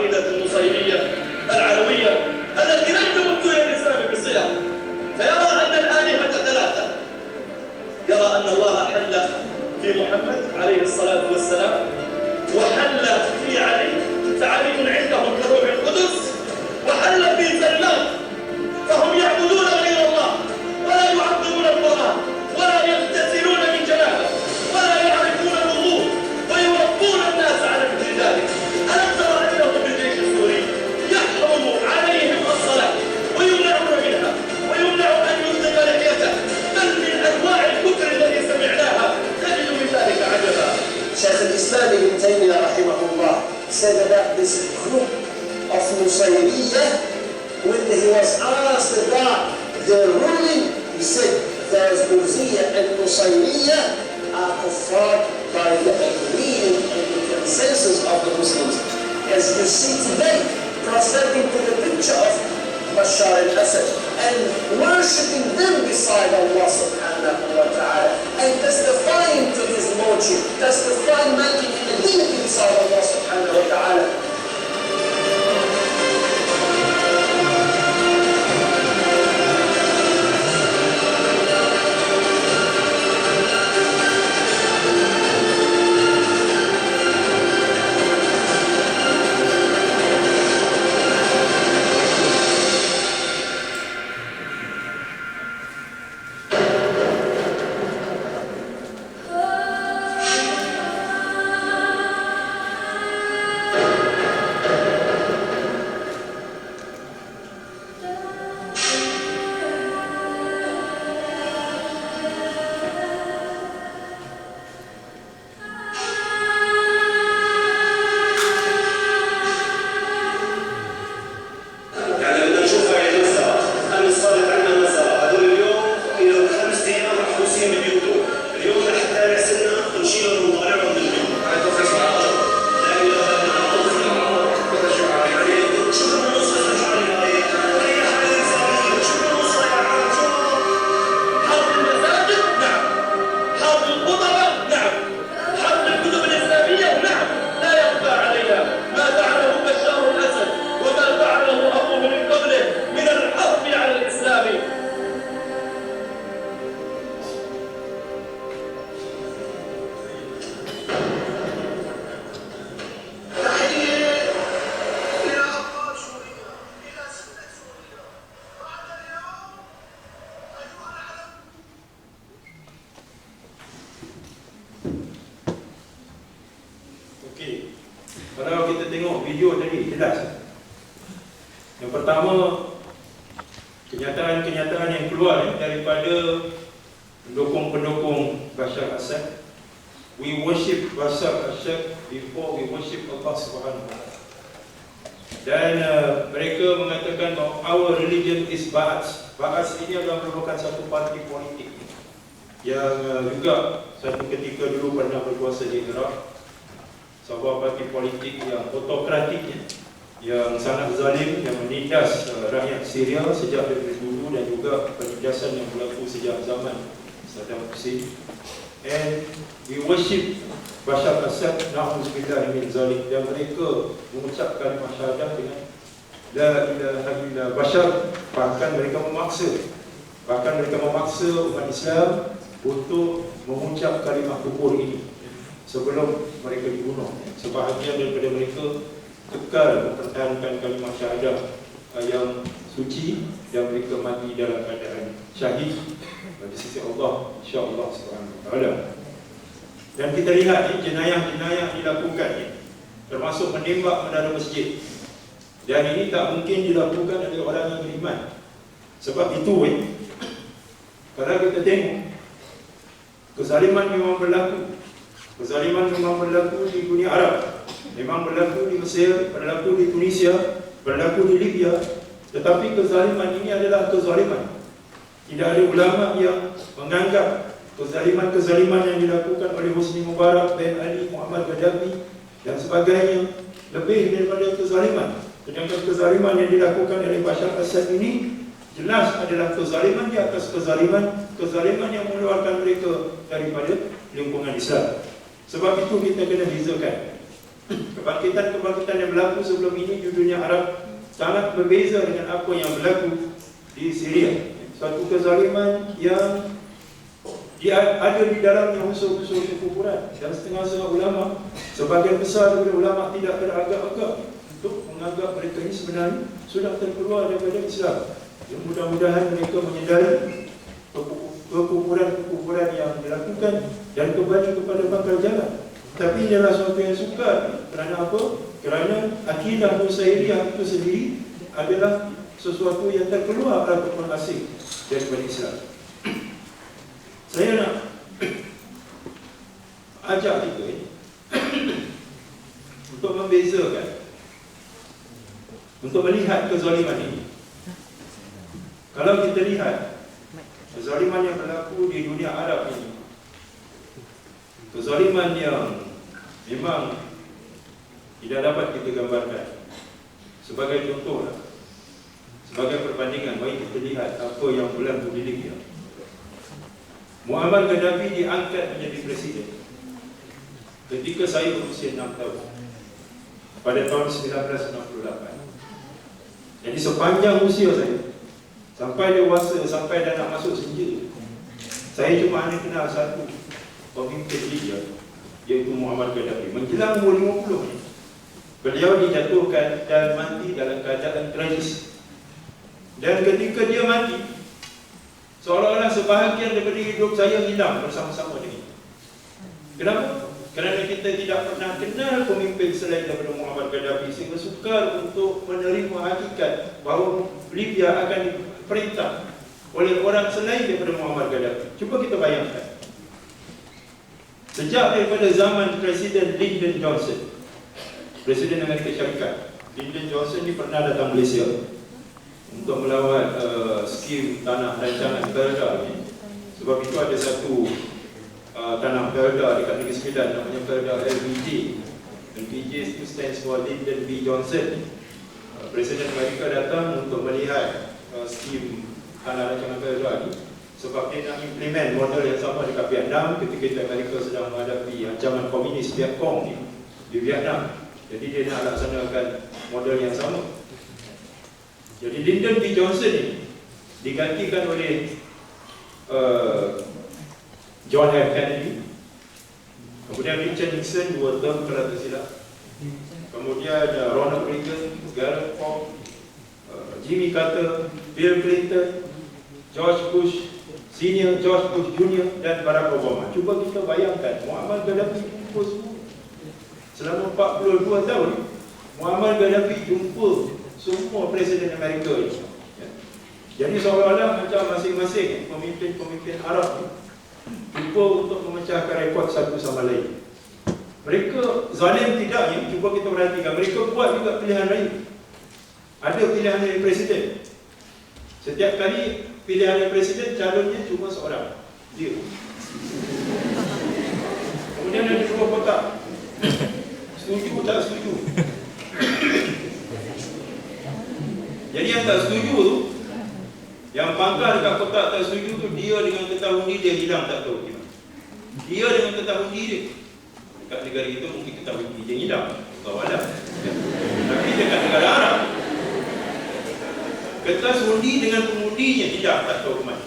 العقيدة النصيرية العلوية التي لم تمت إلى الإسلام بصلة، فيرى أن الآلهة ثلاثة، يرى أن الله حل في محمد عليه الصلاة والسلام وحل في علي، فعلي عندهم كروح القدس، وحل في سلمان، فهم يعبدون غير الله ولا يعظمون القرآن ولا يغتسلون من جنابه ولا يعرفون الوضوء ويربون الناس على مثل ذلك. ألم تر أنهم بالجيش السوري يحرم عليهم الصلاة ويمنعون منها ويمنع أن يطلق لحيته، بل من أنواع الكفر الذي سمعناها تجد من ذلك عجبا. Shaykh al-Islam Ibn Taymiyyah rahimahullah said about this group of Nusayriyah, when he was asked about their ruling, he said those Murziya and Nusayriyah are kuffar by the agreement and the consensus of the Muslims. As you see today, prostrating to the picture of Bashar al-Assad and worshipping them beside Allah subhanahu wa ta'ala and testifying to his lordship, testifying making him a deity beside Allah subhanahu wa ta'ala. Kalau kita tengok video tadi, jelas. Yang pertama, kenyataan-kenyataan yang keluar daripada pendukung-pendukung Bashar Assad. We worship Bashar Assad before we worship Allah Subhanahu wa Ta'ala. Dan mereka mengatakan bahawa our religion is Ba'ath. Ba'ath ini adalah merupakan satu parti politik yang juga satu ketika dulu pernah berkuasa di Iraq. Sebuah parti politik yang autokratik, yang sangat zalim, yang menindas rakyat Syria sejak dari dulu, dan juga penindasan yang berlaku sejak zaman Saddam Hussein. And we worship Bashar Assad, na'udzubillah min zalik, dan mereka mengucap kalimah syahadah dengan la ilaha illa Bashar. Bahkan mereka memaksa umat Islam untuk mengucap kalimah kufur ini sebelum mereka dibunuh. Sebahagian daripada mereka kekal mempertahankan kalimah syahadah yang suci, dan mereka mati dalam keadaan syahid di sisi Allah, insya-Allah Subhanahu wa Ta'ala. Dan kita lihat jenayah-jenayah dilakukan, termasuk menembak menara masjid. Dan ini tak mungkin dilakukan oleh orang yang beriman. Sebab itu kalau kita tengok, kezaliman memang berlaku. Kezaliman memang berlaku di dunia Arab, memang berlaku di Mesir, berlaku di Tunisia, berlaku di Libya. Tetapi kezaliman ini adalah kezaliman. Tidak ada ulama yang menganggap kezaliman-kezaliman yang dilakukan oleh Hosni Mubarak, Ben Ali, Muhammad Gaddafi dan sebagainya lebih daripada kezaliman. Sedangkan kezaliman yang dilakukan oleh Bashar Assad ini jelas adalah kezaliman di atas kezaliman yang mengeluarkan mereka daripada lingkungan Islam. Sebab itu kita kena bezakan Kebangkitan yang berlaku sebelum ini di dunia Arab sangat berbeza dengan apa yang berlaku di Syria. Suatu kezaliman yang ada di dalamnya unsur-unsur kekufuran, dan setengah ulama, sebagian besar daripada ulama tidak beragak-agak untuk menganggap mereka ini sebenarnya sudah terkeluar daripada Islam. Ya, mudah-mudahan mereka menyedari kekufuran yang dilakukan dan kembali kepada pangkal jalan. Tapi ini adalah sesuatu yang sukar. Kerana apa? Kerana akidah Nusairiyah itu sendiri adalah sesuatu yang terkeluar ataupun asing daripada Islam. Saya nak ajak kita untuk membezakan, untuk melihat kezaliman ini. Kalau kita lihat kezaliman yang berlaku di dunia Arab ini, kezaliman yang memang tidak dapat kita gambarkan. Sebagai contoh, sebagai perbandingan, mari kita lihat apa yang berlaku di Libya. Muammar Gaddafi diangkat menjadi presiden ketika saya berusia 6 tahun pada tahun 1968. Jadi sepanjang usia saya, sampai dewasa, sampai dah nak masuk senja, saya cuma hanya kenal satu pemimpin Libya, iaitu Muammar Gaddafi. Menjelang umur 50 ni, beliau dijatuhkan dan mati dalam keadaan tragis. Dan ketika dia mati, seolah-olah sebahagian daripada hidup saya hilang bersama-sama dengan. Kenapa? Kerana kita tidak pernah kenal pemimpin selain daripada Muammar Gaddafi, sehingga sukar untuk menerima hakikat bahawa Libya akan diperintah oleh orang selain daripada Muammar Gaddafi. Cuba kita bayangkan. Sejak daripada zaman Presiden Lyndon Johnson, Presiden Amerika Syarikat, Lyndon Johnson ni pernah datang Malaysia untuk melawat skim tanah rancangan Perda ni. Sebab itu ada satu tanah Perda dekat Negeri Sembilan, namanya Perda LBJ. LBJ itu stands for Lyndon B. Johnson. Presiden Amerika datang untuk melihat skim tanah rancangan Perda ni, sebab dia nak implement model yang sama dekat Vietnam ketika Amerika sedang menghadapi ancaman komunis Vietcong ni di Vietnam. Jadi dia nak laksanakan model yang sama. Jadi Lyndon B. Johnson ni digantikan oleh John F. Kennedy, kemudian Richard Nixon 2 term kalau tak silap, kemudian Ronald Reagan, Gerald Ford, Jimmy Carter, Bill Clinton, George Bush Senior, George Bush Junior dan Barack Obama. Cuba kita bayangkan, Muammar Gaddafi jumpa semua. Selama 42 tahun, Muammar Gaddafi jumpa semua Presiden Amerika ini. Jadi seolah-olah macam masing-masing pemimpin-pemimpin Arab ni cuba untuk memecahkan rekod satu sama lain. Mereka zalim tidaknya, cuba kita perhatikan, mereka buat juga pilihan lain. Ada pilihan dari presiden. Setiap kali pilihan dari presiden, calonnya cuma seorang, dia. Kemudian ada 2 kotak, setuju tak setuju. Jadi yang tak setuju tu, yang pangkal dekat kotak tak setuju tu, dia dengan kertas undi dia hilang tak tahu gimana. Dia dengan kertas undi dia, dekat negara kita mungkin kertas undi dia hilang, tahu alam. Tapi dekat negara Arab, kertas undi dengan pengundinya hilang tak tahu ke mana.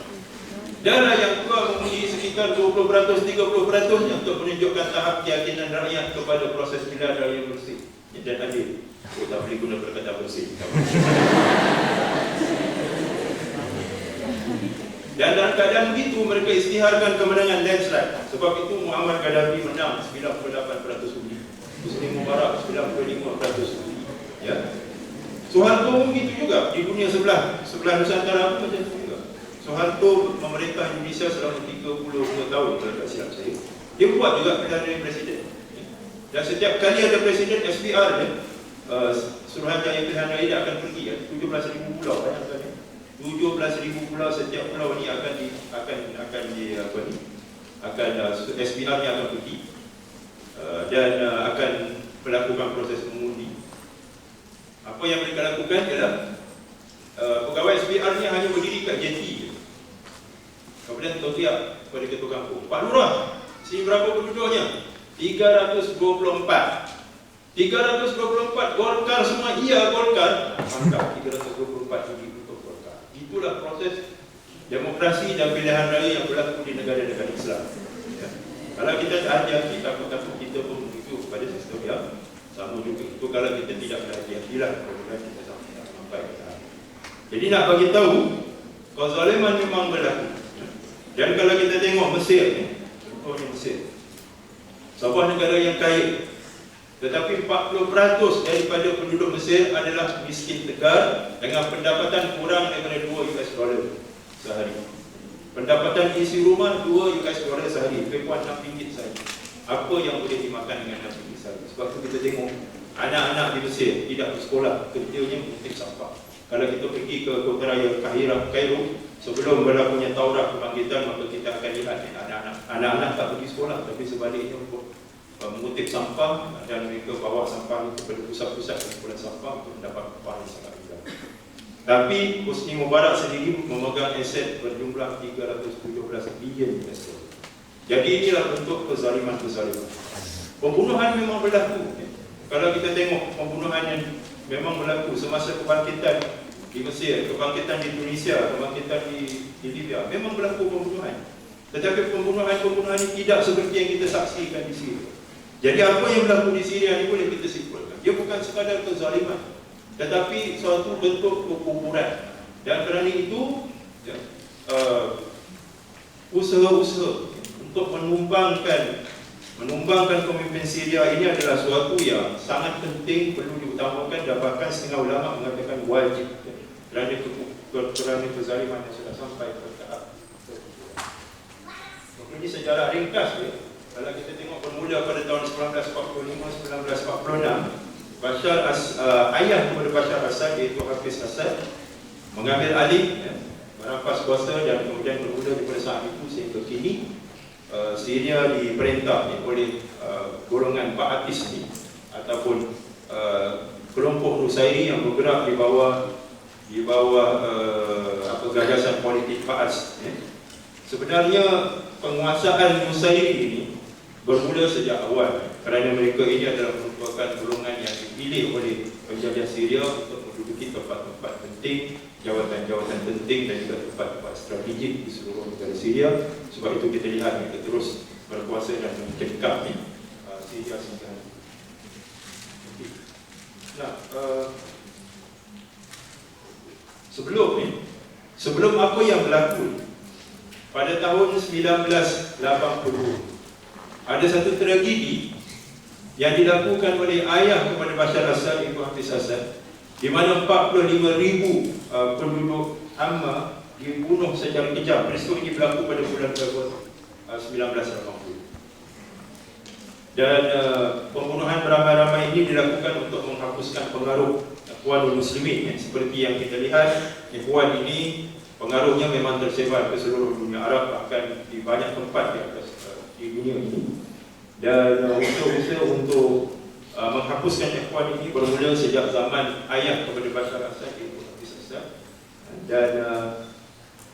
Darah yang keluar mengundi sekitar 20%, 30% untuk menunjukkan tahap keyakinan rakyat kepada proses pilihan raya bersih dan adil. Oh, tak boleh guna perkataan bersih. Dan dalam keadaan begitu, mereka isytiharkan kemenangan landslide. Sebab itu Muammar Gaddafi menang 98% undi. Husni Mubarak 95% undi. Ya. Soeharto pun begitu juga di dunia sebelah Nusantara pun macam itu juga. Soeharto memerintah Indonesia selama 32 tahun kalau tak silap saya. Dia buat juga pilihan dari presiden. Dan setiap kali ada presiden SPR ni, Suruhanjaya Pilihan Raya akan pergi ya. 17,000 pulau, bayangkan ya. 17,000 pulau, setiap pulau ni akan SPR-nya akan pergi dan akan melakukan proses mengundi. Apa yang mereka lakukan ialah pegawai SPR ni hanya berdiri kat jeti. Kemudian teriak kepada ketua kampung, Pak Lurah, sini berapa penduduknya? 324. 324 Golkar semua iya Golkar, maka 324 ini untuk Golkar. Itulah proses demokrasi dan pilihan raya yang berlaku di negara-negara Islam. Ya. Kalau kita tak ajar, kita pun begitu pada sistem yang sama juga. Itu kalau kita tidak berhati-hatilah, kemudian kita sampai ke sana. Jadi nak bagi tahu, kezaliman memang berlaku. Dan kalau kita tengok Mesir, contohnya Mesir, sebuah negara yang kaya, tetapi 40% daripada penduduk Mesir adalah miskin tegar dengan pendapatan kurang daripada $2 sehari. Pendapatan isi rumah $2 sehari, lebih kurang RM6 sahaja. Apa yang boleh dimakan dengan RM6 sehari? Sebab tu kita tengok anak-anak di Mesir tidak bersekolah, kerjanya mengutik sampah. Kalau kita pergi ke kota raya Kairo, sebelum berlakunya Taurat kebangkitan, maka kita akan lihat anak-anak tak pergi sekolah, tapi sebaliknya untuk mengutip sampah, dan mereka bawa sampah itu kepada pusat-pusat kumpulan sampah untuk mendapat upah yang sangat rendah. Tapi Husni Mubarak sendiri memegang aset berjumlah $317 bilion. Jadi inilah bentuk kezaliman-kezaliman. Pembunuhan memang berlaku. Kalau kita tengok pembunuhan yang memang berlaku semasa kebangkitan di Mesir, kebangkitan di Tunisia, kebangkitan di Libya, memang berlaku pembunuhan. Tetapi pembunuhan ini tidak seperti yang kita saksikan di Syria. Jadi apa yang berlaku di Syria ini boleh kita simpulkan, dia bukan sekadar kezaliman, tetapi suatu bentuk kekuburan. Dan kerana itu usaha-usaha untuk menumbangkan pemimpin Syria ini adalah suatu yang sangat penting, perlu diutamakan, dan bahkan setengah ulama mengatakan wajib, kerana kezaliman yang sudah sampai ke tahap. Ini sejarah ringkas ya. Kalau kita tengok bermula pada tahun 1945-1946, ayah kepada Bashar Assad, iaitu Hafiz Assad, mengambil alih, merampas kuasa, dan kemudian bermula daripada saat itu sehingga kini Syria diperintah oleh golongan Ba'athis ini, ataupun kelompok Nusairi yang bergerak di bawah gagasan politik Ba'ath. Sebenarnya penguasaan Nusairi ini bermula sejak awal, kerana mereka ini adalah merupakan golongan yang dipilih oleh penjajah Syria untuk menduduki tempat-tempat penting, jawatan-jawatan penting, dan juga tempat-tempat strategik di seluruh negara Syria. Sebab itu kita lihat mereka terus berkuasa dan mencekam Syria sehingga. Nah, sebelum apa yang berlaku pada tahun 1980, ada satu tragedi yang dilakukan oleh ayah kepada Bashar Assad, iaitu Hafiz Assad, di mana 45,000 penduduk Hama dibunuh secara kejam. Peristiwa ini berlaku pada bulan Februari 1980. Dan pembunuhan beramai-ramai ini dilakukan untuk menghapuskan pengaruh Ikhwanul Muslimin. Seperti yang kita lihat, Ikhwan ini pengaruhnya memang tersebar ke seluruh dunia Arab, bahkan di banyak tempat di dunia ini. Dan usaha untuk menghapuskan Ikhwan ini bermula sejak zaman ayah kepada Bashar Assad, iaitu Hafiz Assad. Dan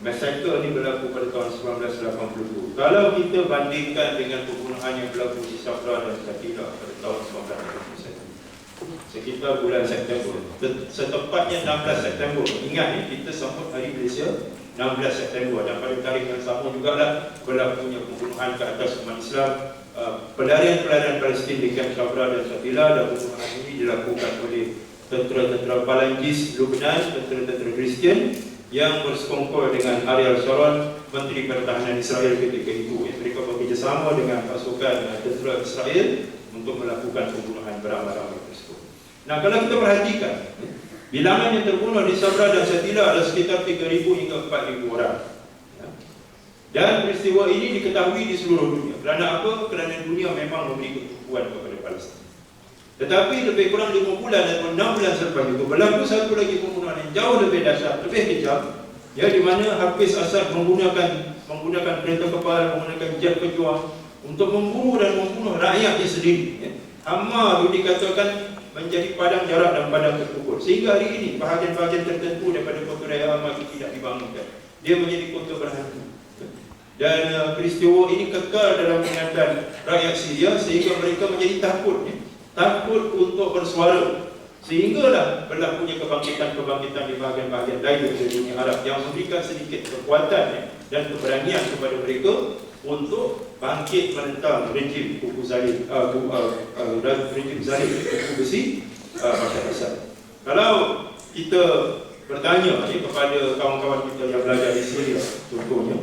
massacre ini berlaku pada tahun 1982. Kalau kita bandingkan dengan pembunuhan yang berlaku di Safra dan Shatila pada tahun 1981, sekitar bulan September, setepatnya 16 September. Ingat ni, kita sambut Hari Malaysia 16 September, dan pada tarikh yang sama jugalah berlakunya pembunuhan ke atas umat Islam, pelarian Palestin di kamp Safra dan Shatila. Dan pembunuhan ini dilakukan oleh tentera-tentera Falangis Lebanon, tentera-tentera Kristian yang bersekongkol dengan Ariel Sharon, Menteri Pertahanan Israel ketika itu. Mereka bekerjasama dengan pasukan tentera Israel untuk melakukan pembunuhan beramai-ramai tersebut. Nah, kalau kita perhatikan, bilangan yang terbunuh di Safra dan Shatila adalah sekitar 3,000 hingga 4,000 orang. Dan peristiwa ini diketahui di seluruh dunia. Kerana apa? Kerana dunia memang memberi ketumpuan kepada Palestin. Tetapi lebih kurang 5 bulan atau 6 bulan selepas itu berlaku satu lagi pembunuhan yang jauh lebih dahsyat, lebih kejam, ya, di mana Hafiz Assad menggunakan kereta kepal, menggunakan jet pejuang untuk membunuh rakyatnya sendiri. Ya. Hama itu dikatakan menjadi padang jarak dan padang terkubur. Sehingga hari ini bahagian-bahagian tertentu daripada kota raya Hama itu tidak dibangunkan. Dia menjadi kota berhantu. Dan peristiwa ini kekal dalam ingatan rakyat Syria sehingga mereka menjadi takut. Ya. takut untuk bersuara, sehinggalah berlakunya kebangkitan-kebangkitan di bahagian-bahagian lain dari dunia Arab yang memberikan sedikit kekuatan dan keberanian kepada mereka untuk bangkit menentang rejim kuku zalim, rejim zalim kuku besi Bashar Assad. Kalau kita bertanya kepada kawan-kawan kita yang belajar di Syria, contohnya,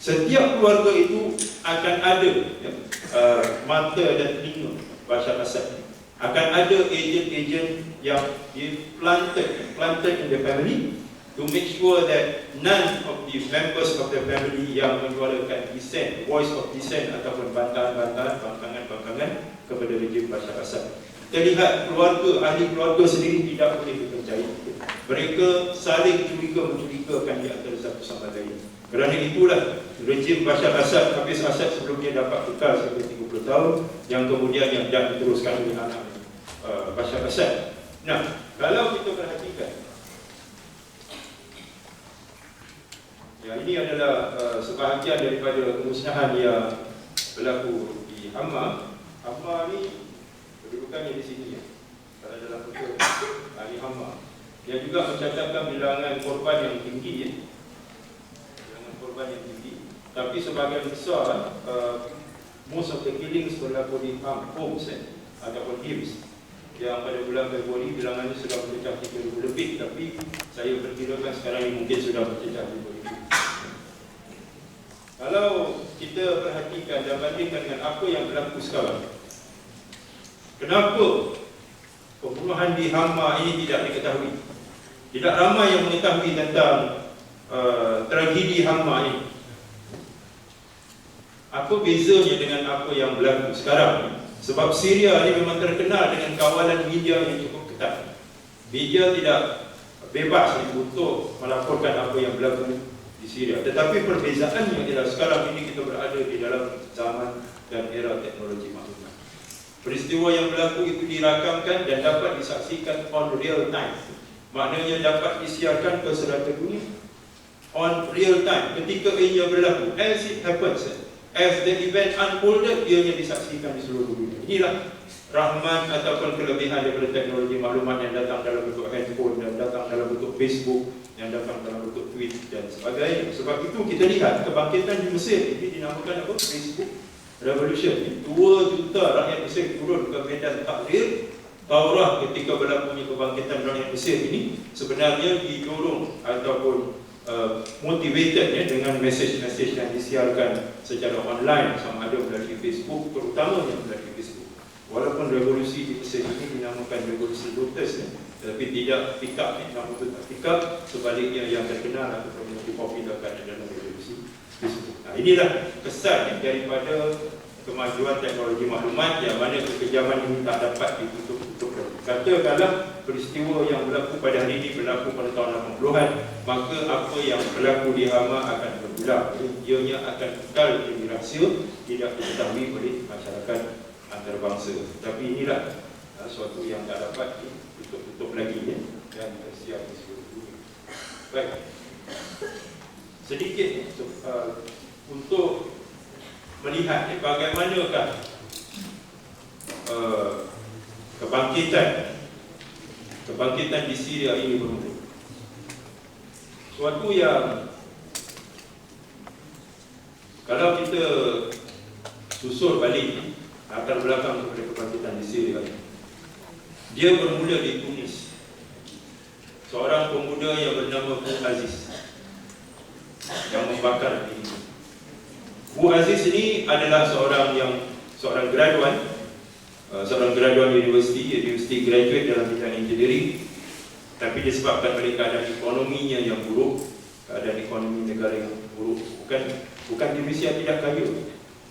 setiap keluarga itu akan ada mata dan telinga Bashar Assad. Akan ada ejen-ejen yang planted in the family to make sure that none of the members of the family yang menyuarakan dissent, voice of dissent ataupun bantahan-bantahan, bangkangan-bangkangan kepada rejim Bashar Assad. Kita lihat keluarga, ahli keluarga sendiri tidak boleh dipercayai. Mereka saling mencurigakan di antara satu sama lain. Kerana itulah rejim Bashar Assad, Hafiz Assad sebelumnya dapat kekal sampai 30 tahun, yang kemudian yang diteruskan oleh anak Bashar Assad. Nah, kalau kita perhatikan, ya, ini adalah sebahagian daripada kemusnahan yang berlaku di Hama. Hama ni kedudukannya di sini, ya. Kalau dalam foto di Hama, dia juga mencatatkan bilangan korban yang tinggi, ya. Bilangan korban yang tinggi. Tapi sebahagian besar, most of the killings berlaku di homes, ataupun hims, yang pada bulan Februari bilangannya sudah mencecah 3,000 lebih, tapi saya perkirakan sekarang ini mungkin sudah mencecah 5,000. Kalau kita perhatikan dan bandingkan dengan apa yang berlaku sekarang, kenapa pembunuhan di Hama ini tidak diketahui? Tidak ramai yang mengetahui tentang tragedi Hama ini. Apa bezanya dengan apa yang berlaku sekarang? Sebab Syria ini memang terkenal dengan kawalan media yang cukup ketat. Media tidak bebas untuk melaporkan apa yang berlaku di Syria. Tetapi perbezaannya adalah sekarang ini kita berada di dalam zaman dan era teknologi maklumat. Peristiwa yang berlaku itu dirakamkan dan dapat disaksikan on real time. Maknanya dapat disiarkan ke serata dunia on real time ketika ia berlaku. As it happens, as the event unfolded, ianya disaksikan di seluruh dunia. Inilah rahmat ataupun kelebihan daripada teknologi maklumat yang datang dalam bentuk handphone, dan datang dalam bentuk Facebook, yang datang dalam bentuk tweet dan sebagainya. Sebab itu kita lihat kebangkitan di Mesir ini dinamakan apa? Facebook Revolution. 2 juta rakyat Mesir turun ke medan takrir. Taurah ketika berlakunya kebangkitan rakyat Mesir ini sebenarnya didorong ataupun motivated, ya, dengan mesej-mesej yang disiarkan secara online, sama ada melalui Facebook, terutamanya melalui Facebook. Walaupun revolusi di Mesir ini dinamakan revolusi Lotus, ya, tapi tidak pick up, nama itu tak pick up. Sebaliknya yang terkenal ataupun yang dipopularkan adalah revolusi Facebook. Nah, inilah kesan daripada kemajuan teknologi maklumat, yang mana kekejaman ini tak dapat ditutup-tutup. Katakanlah peristiwa yang berlaku pada hari ini berlaku pada tahun 80-an, maka apa yang berlaku di Hama akan berulang. Ianya akan kekal menjadi rahsia, tidak diketahui oleh masyarakat antarabangsa. Tapi inilah suatu yang tak dapat ditutup lagi, ya, dan tersiar di seluruh dunia. Baik, sedikit untuk melihat bagaimanakah kebangkitan di Syria ini bermula. Suatu yang kalau kita susur balik latar belakang kepada kebangkitan di Syria, dia bermula di Tunis. Seorang pemuda yang bernama Bu Aziz yang membakar diri. Bu Aziz ini adalah seorang graduan universiti graduate dalam bidang engineering, tapi disebabkan oleh keadaan ekonominya yang buruk, keadaan ekonomi negara yang buruk, bukan Tunisia tidak kaya.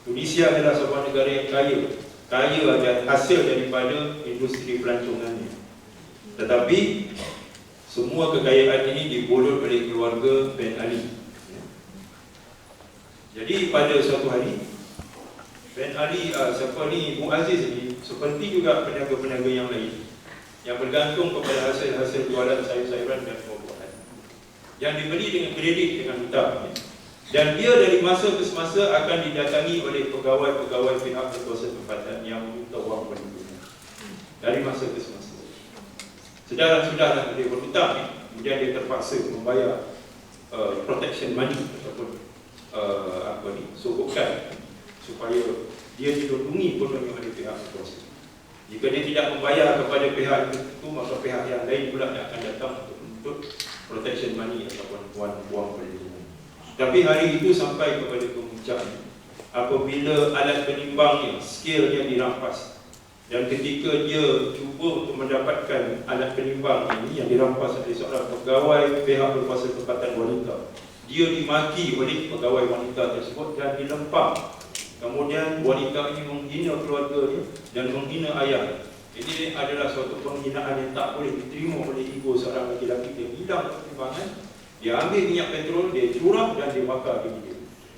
Tunisia adalah sebuah negara yang kaya dan hasil daripada industri pelancongannya. Tetapi semua kekayaan ini dibolot oleh keluarga Ben Ali. Jadi pada suatu hari, Ben Ali, Bu Aziz ini, seperti juga peniaga-peniaga yang lain, yang bergantung kepada hasil-hasil jualan sayur-sayuran dan buah-buahan, yang dibeli dengan kredit, dengan hutang. Dan dia dari masa ke semasa akan didatangi oleh pegawai-pegawai pihak berkuasa tempatan yang minta wang pada dia. dari masa ke semasa. Sudahlah dia berhutang, kemudian dia terpaksa membayar protection money ataupun sokongan supaya dia dilindungi kononnya oleh pihak berkuasa. Jika dia tidak membayar kepada pihak itu, maka pihak yang lain pula yang akan datang untuk protection money ataupun wang perlindungan. Tapi hari itu sampai kepada kemuncaknya apabila alat penimbangnya, skillnya dirampas. Dan ketika dia cuba untuk mendapatkan alat penimbang ini yang dirampas oleh seorang pegawai pihak berkuasa tempatan wanita, dia dimaki oleh pegawai wanita tersebut dan dilempar. Kemudian wanita ini menghina keluarganya dan menghina ayah. Ini adalah suatu penghinaan yang tak boleh diterima oleh ego seorang lelaki. Dia hilang pertimbangan, dia ambil minyak petrol, dia curah dan dia bakar diri dia.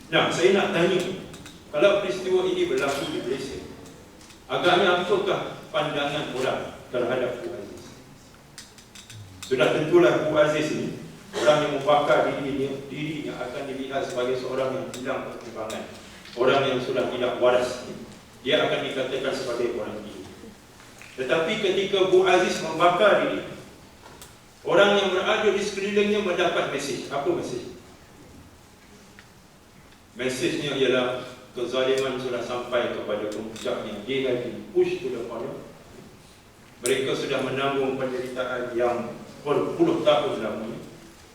Nah, saya nak tanya, kalau peristiwa ini berlaku di Malaysia, agaknya apakah pandangan orang terhadap Abu Aziz? Sudah tentulah Abu Aziz ini orang yang membakar dirinya akan dilihat sebagai seorang yang hilang pertimbangan, orang yang sudah tidak waras. Dia akan dikatakan sebagai orang gila. Tetapi ketika Abu Aziz membakar diri, orang yang berada di sekelilingnya mendapat mesej. Apa mesej? Mesejnya ialah kezaliman sudah sampai kepada puncaknya. Dia lagi push to the corner. Mereka sudah menanggung penderitaan yang berpuluh tahun lamanya.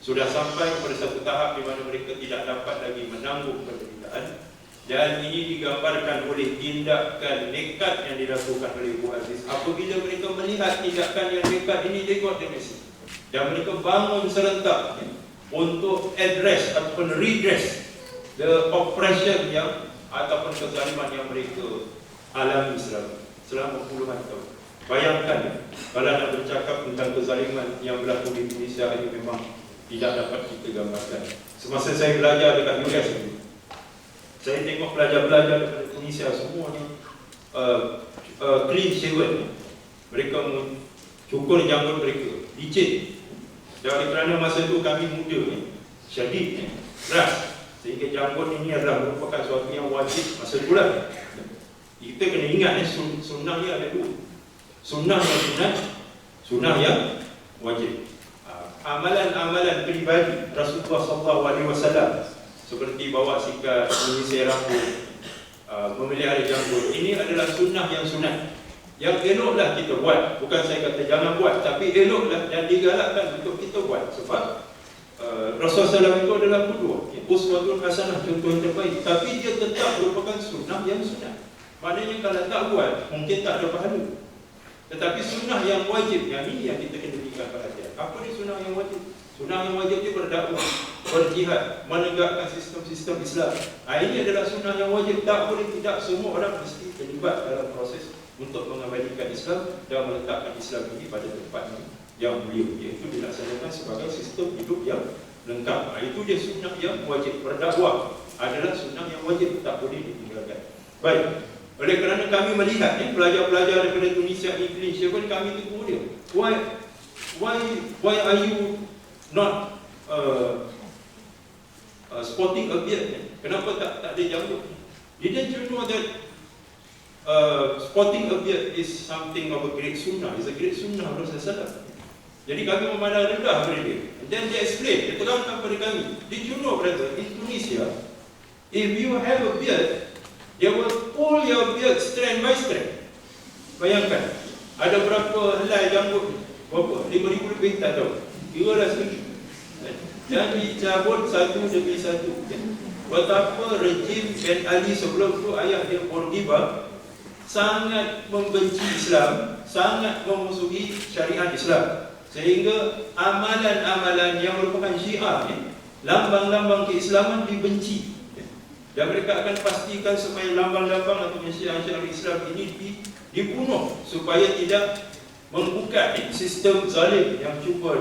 Sudah sampai kepada satu tahap di mana mereka tidak dapat lagi menanggung penderitaan. Dan ini digambarkan oleh tindakan nekat yang dilakukan oleh Abu Aziz. Apabila mereka melihat tindakan yang nekat ini, they got the message. Dan mereka bangun serentak untuk address ataupun redress the oppression yang ataupun kezaliman yang mereka alami selama puluhan tahun. Bayangkan kalau nak bercakap tentang kezaliman yang berlaku di Indonesia ini memang tidak dapat kita gambarkan. Semasa saya belajar dekat US ini, saya tengok pelajar-pelajar daripada Indonesia semuanya clean shaven. Mereka cukur janggut mereka, licin. Dan kerana masa itu kami muda, syadid, keras, sehingga janggut ini adalah merupakan suatu yang wajib masa itulah. Kita kena ingat sunnah ni ada dua. Sunnah yang sunat, sunnah yang wajib. Amalan-amalan peribadi Rasulullah SAW seperti bawa sikat, menyisir rambut, memelihara janggut, ini adalah sunnah yang sunat. Yang eloklah kita buat. Bukan saya kata jangan buat, tapi eloklah dan digalakkan untuk kita buat. Sebab Rasulullah SAW itu adalah qudwah, uswatun hasanah, contoh yang terbaik. Tapi dia tetap merupakan sunnah yang sunat. Maknanya kalau tak buat, mungkin tak ada pahala. Tetapi sunnah yang wajib, yang ini yang kita kena berikan perhatian. Apa dia sunnah yang wajib? Sunnah yang wajib dia berdakwah, berjihad, menegakkan sistem-sistem Islam. Ini adalah sunnah yang wajib. Tak boleh tidak, semua orang mesti terlibat dalam proses untuk mengabadikan Islam dan meletakkan Islam ini pada tempatnya yang mulia, iaitu dilaksanakan sebagai sistem hidup yang lengkap. Itu dia sunnah yang wajib. Berdakwah adalah sunnah yang wajib, tak boleh ditinggalkan. Baik, oleh kerana kami melihat pelajar-pelajar daripada Tunisia ni clean shaven, kami tegur dia, why are you not sporting a beard? Kenapa tak ada janggut? Didn't you know that sporting a beard is something of a great sunnah? It's a great sunnah of Rasulullah. Jadi kami memandang rendah kepada dia. And then dia explain, dia terangkan kepada kami, did you know brother, in Tunisia, if you have a beard, they will pull your beard strand by strand. Bayangkan, ada berapa helai janggut ni? Berapa? 5,000 lebih, tak tahu. Kira dah setuju. Dan dicabut satu demi satu. Betapa rejim Ben Ali sebelum tu, ayah dia Bourguiba, sangat membenci Islam, sangat memusuhi syariat Islam. Sehingga amalan-amalan yang merupakan syiar, lambang-lambang keislaman dibenci. Dan mereka akan pastikan supaya lambang-lambang atau syiar-syiar Islam ini dibunuh, supaya tidak membuka sistem zalim yang cuba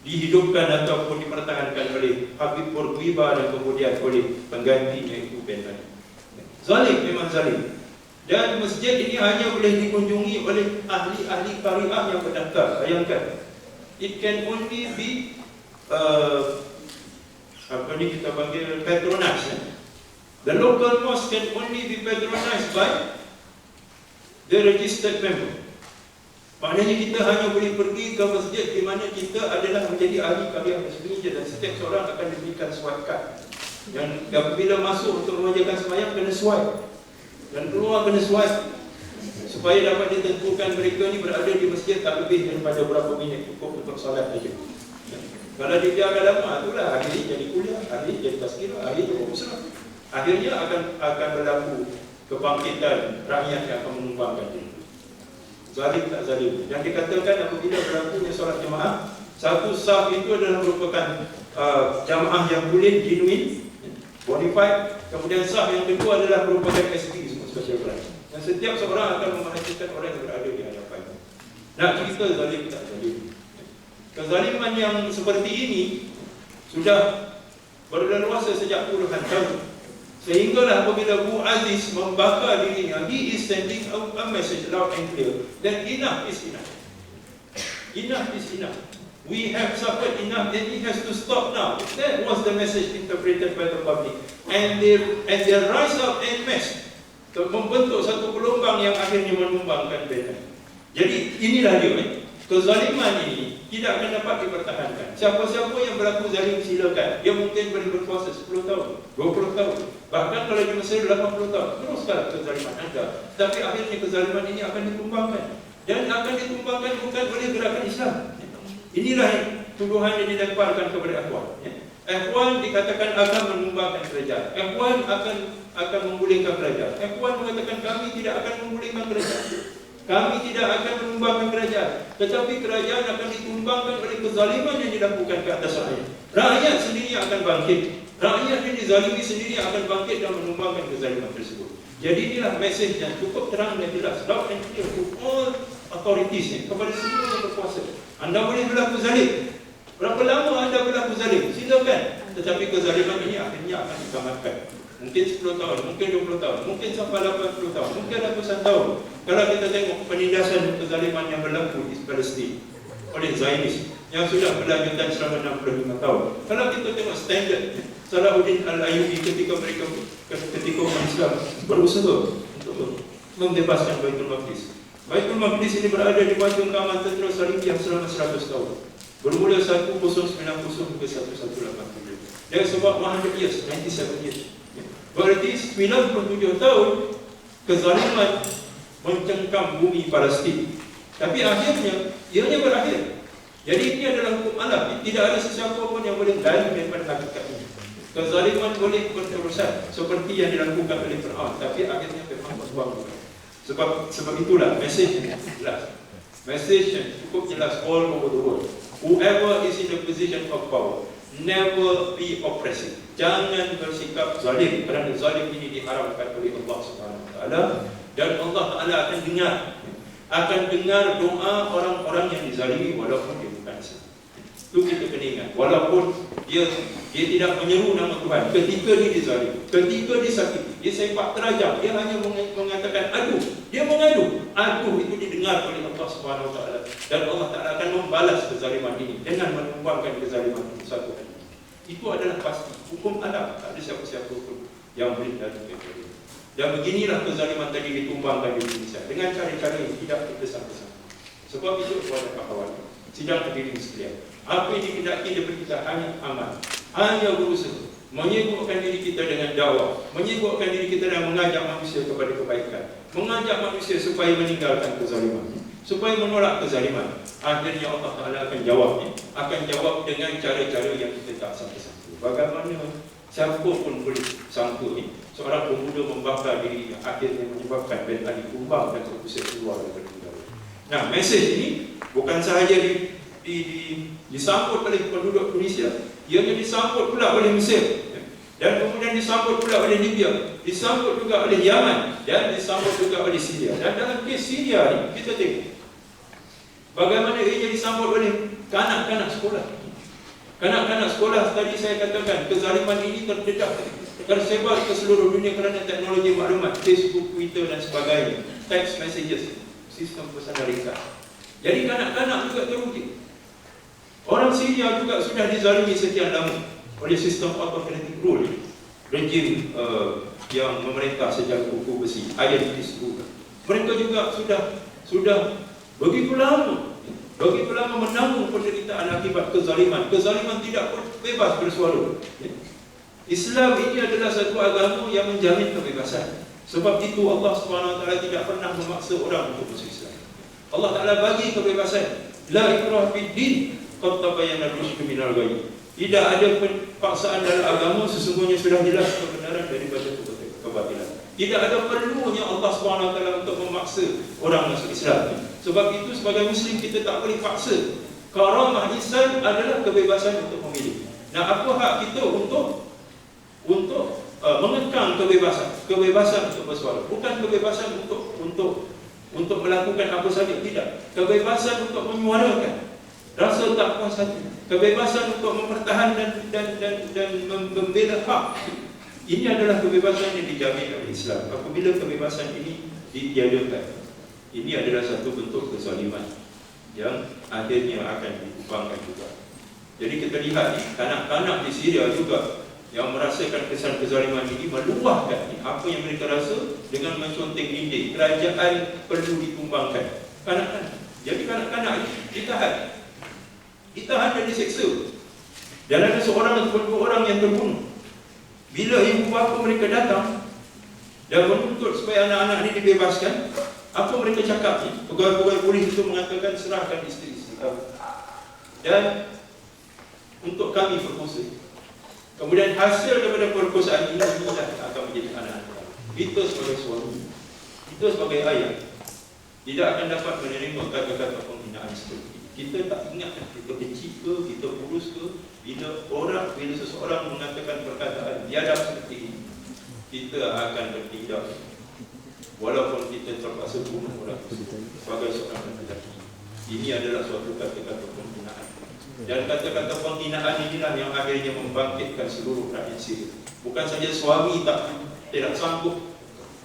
dihidupkan ataupun dipertahankan oleh Habib Bourguiba dan kemudian oleh penggantinya itu Ben Ali. Zalim, memang zalim. Dan masjid ini hanya boleh dikunjungi oleh ahli-ahli syariah yang berdaftar. Bayangkan, it can only be kita panggil patronized. The local mosque can only be patronized by the registered member. Maknanya kita hanya boleh pergi ke masjid di mana kita adalah menjadi ahli karya sendiri, dan setiap seorang akan diberikan swipe card. Yang apabila masuk untuk mengerjakan sembahyang kena swipe, dan keluar kena swipe, supaya dapat ditentukan mereka ni berada di masjid tak lebih daripada berapa minit, cukup untuk solat saja. Kalau dibiarkan lama, itulah akhirnya jadi kuliah, akhirnya jadi tazkirah, akhirnya jadi musrah. Akhirnya akan berlaku kebangkitan rakyat yang akan menumbangkan diri. Zalim tak zalim. Yang dikatakan apabila berlakunya solat jemaah, satu saf itu adalah merupakan jamaah yang kulit, genuine, bonafide. Kemudian saf yang kedua adalah merupakan SP, semua special branch. Dan setiap seorang akan memerhatikan orang yang berada di hadapannya. Nak cerita zalim tak zalim. Kezaliman yang seperti ini sudah berleluasa sejak puluhan tahun. Sehinggalah apabila Abu Aziz membakar dirinya, he is sending a message loud and clear that enough is enough. Enough is enough. We have suffered enough and it has to stop now. That was the message interpreted by the public. And they rise up en masse untuk membentuk satu gelombang yang akhirnya menumbangkan Vietnam. Jadi inilah dia, kezaliman ini tidak akan dapat dipertahankan. Siapa-siapa yang berlaku zalim silakan. Dia mungkin boleh berkuasa 10 tahun, 20 tahun, bahkan kalau di Mesir 80 tahun. Teruskan kezaliman anda. Tapi akhirnya kezaliman ini akan ditumbangkan. Dan akan ditumbangkan bukan oleh gerakan Islam. Inilah tuduhan yang dilemparkan kepada Ikhwan. Ikhwan dikatakan akan menumbangkan kerajaan. Ikhwan akan menggulingkan kerajaan. Ikhwan mengatakan kami tidak akan menggulingkan kerajaan. Kami tidak akan menumbangkan kerajaan, tetapi kerajaan akan ditumbangkan oleh kezaliman yang dilakukan ke atas rakyat. Rakyat sendiri akan bangkit. Rakyat yang dizalimi sendiri akan bangkit dan menumbangkan kezaliman tersebut. Jadi inilah mesej yang cukup terang dan jelas, loud and clear to all authorities, kepada semua yang berkuasa. Anda boleh berlaku zalim. Berapa lama anda berlaku zalim? Silakan. Tetapi kezaliman ini akhirnya akan ditamatkan. Mungkin 10 tahun, mungkin 20 tahun, mungkin sampai 80 tahun, mungkin ratusan tahun. Kalau kita tengok penindasan kezaliman yang berlaku di Palestin oleh Zionis yang sudah berlanjutan selama 65 tahun. Kalau kita tengok standard Salahuddin Al-Ayyubi ketika umat Islam berusaha untuk membebaskan Baitul Maqdis. Baitul Maqdis ini berada di bawah genggaman tentera Salibiyah selama 100 tahun. Bermula 1090 hingga 1180. That's about 100 years, 97 years. Berarti 97 tahun kezaliman mencengkam bumi Palestin. Tapi akhirnya ianya berakhir. Jadi ini adalah hukum alam. Tidak ada sesiapa pun yang boleh lari daripada hakikat ini. Kezaliman boleh berterusan seperti yang dilakukan oleh Fir'aun, tapi akhirnya Fir'aun berbuang. Sebab itulah mesej yang jelas. Mesej yang cukup jelas all over the world. Whoever is in a position of power, never be oppressive. Jangan bersikap zalim, kerana zalim ini diharamkan oleh Allah Subhanahu Wa Taala, dan Allah Taala akan dengar doa orang-orang yang dizalimi walaupun dia bukan Islam. Itu kita kena ingat. Walaupun dia tidak menyeru nama Tuhan ketika dia dizalimi, ketika dia sakit, dia sepak terajam, dia hanya mengatakan aduh, dia mengadu, aduh itu didengar oleh Allah Subhanahu Wa Taala, dan Allah Taala akan membalas kezaliman ini dengan menumbangkan kezaliman itu satu hari. Itu adalah pasti hukum alam, tak ada siapa-siapa pun yang boleh lakukan itu. Dan beginilah kezaliman tadi ditumbangkan di Indonesia dengan cara-cara yang tidak terkesan-kesan. Sebab itu kepada kawan, sidang hadirin sekalian, apa yang dikendaki daripada kita hanya amal, hanya berusaha menyibukkan diri kita dengan dakwah, menyibukkan diri kita dengan mengajak manusia kepada kebaikan, mengajak manusia supaya meninggalkan kezaliman, supaya menolak kezaliman. Akhirnya Allah Ta'ala akan jawabnya, akan jawab dengan cara-cara yang kita tak sangka-sangka. Bagaimana siapa pun boleh sangka ni seorang pemuda membakar dirinya, akhirnya menyebabkan Ben Ali tumbang dan terusir keluar daripada negara. Nah, mesej ini bukan sahaja disambut oleh penduduk Tunisia, ianya disambut pula oleh Mesir, dan kemudian disambut pula oleh Libya, disambut juga oleh Yaman, dan disambut juga oleh Syria. Dan dalam kes Syria ni kita tengok bagaimana ia disambut oleh kanak-kanak sekolah. Kanak-kanak sekolah tadi saya katakan kezaliman ini terdedah, tersebar ke seluruh dunia kerana teknologi maklumat, Facebook, Twitter dan sebagainya, text messages, sistem pesanan ringkas. Jadi kanak-kanak juga teruji. Orang Syria juga sudah dizalimi sekian lama oleh sistem autocratic rule, rejim yang memerintah sejak kuku besi, ayat disebut. Mereka juga sudah Begitu lama menanggung penderitaan akibat kezaliman. Kezaliman tidak bebas bersuara. Islam ini adalah satu agama yang menjamin kebebasan. Sebab itu Allah SWT tidak pernah memaksa orang untuk masuk Islam. Allah Ta'ala bagi kebebasan. La ikrah fid din, qad tabayyana ar-rusydu minal ghayy. Tidak ada paksaan dalam agama, sesungguhnya sudah jelas kebenaran daripada kebatilan. Tidak ada perlunya Allah SWT untuk memaksa orang masuk Islam. Sebab itu sebagai Muslim kita tak boleh paksa. Karamah Islam adalah kebebasan untuk memilih. Nah, apa hak kita untuk mengekang kebebasan untuk bersuara, bukan kebebasan untuk melakukan apa saja, tidak. Kebebasan untuk menyuarakan rasa tak puas hati, kebebasan untuk mempertahankan dan membela hak. Ini adalah kebebasan yang dijamin oleh Islam. Apabila kebebasan ini ditiadakan, ini adalah satu bentuk kezaliman yang akhirnya akan dikembangkan juga. Jadi kita lihat kanak-kanak di Syria juga yang merasakan kesan kezaliman ini meluahkan apa yang mereka rasa dengan menconteng dinding. Kerajaan perlu ditumbangkan. Kanak-kanak. Jadi kanak-kanak ditahan dan diseksa. Dan ada seorang atau dua orang yang terbunuh. Bila ibu bapa mereka datang dan menuntut supaya anak-anak ini dibebaskan, apa mereka cakap ni? Pegawai-pegawai polis itu mengatakan serahkan isteri-isteri kamu dan untuk kami perkosa. Kemudian hasil daripada perkosaan ini inilah akan menjadi anak-anak. Kita sebagai suami, kita sebagai ayah tidak akan dapat menerima kata-kata penghinaan seperti ini. Kita tak ingat kita kecil ke, kita kurus ke, bila seseorang mengatakan perkataan biadab seperti ini, kita akan bertindak walaupun kita terpaksa bunuh orang sebagai seorang lelaki. Ini adalah suatu kata-kata penghinaan. Dan kata-kata penghinaan inilah yang akhirnya membangkitkan seluruh rakyat Syria. Bukan saja suami tidak sanggup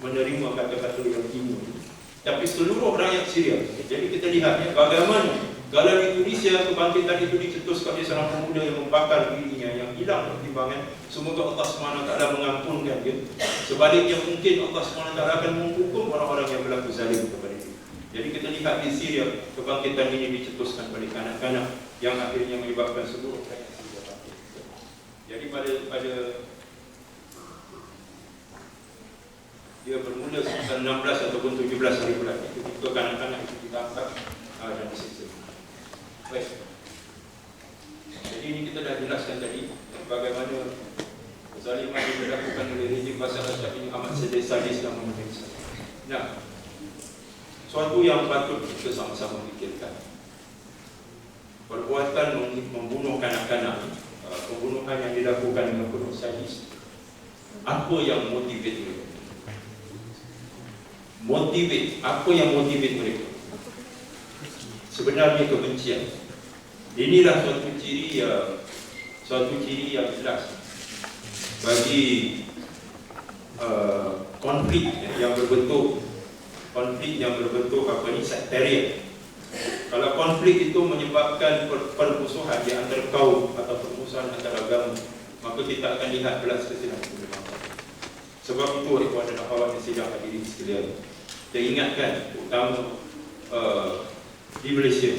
menerima kata-kata yang ini, tapi seluruh rakyat Syria. Jadi kita lihat bagaimana kalau di Indonesia kebangkitan itu dicetuskan oleh seorang pemuda yang membakar dirinya, yang hilang pertimbangan. Semoga Allah SWT mengampunkan dia. Sebaliknya mungkin Allah SWT akan menghukum orang-orang yang berlaku zalim kepada dia. Jadi kita lihat di Syria kebangkitan ini dicetuskan oleh kanak-kanak yang akhirnya menyebabkan seluruh rakyat Syria bangkit. Jadi pada dia bermula sekitar 16 ataupun 17 hari bulan itu, ketika kanak-kanak itu ditangkap dan disiksa. Baik. Jadi ini kita dah jelaskan tadi bagaimana kezaliman yang dilakukan oleh rejim Bashar al-Assad ini amat sadis dan menyedihkan. Nah, suatu yang patut kita sama-sama fikirkan, perbuatan membunuh kanak-kanak, pembunuhan yang dilakukan dengan penuh sadis, apa yang motivate mereka? Apa yang motivate mereka? Sebenarnya kebencian. Inilah suatu ciri yang jelas bagi konflik yang berbentuk sektarian. Kalau konflik itu menyebabkan permusuhan di antara kaum atau permusuhan antara agama, maka kita akan lihat belas kasihan. Sebab itu ikhwan dan akhwat yang sidang hadirin sekalian, saya ingatkan terutama di Malaysia,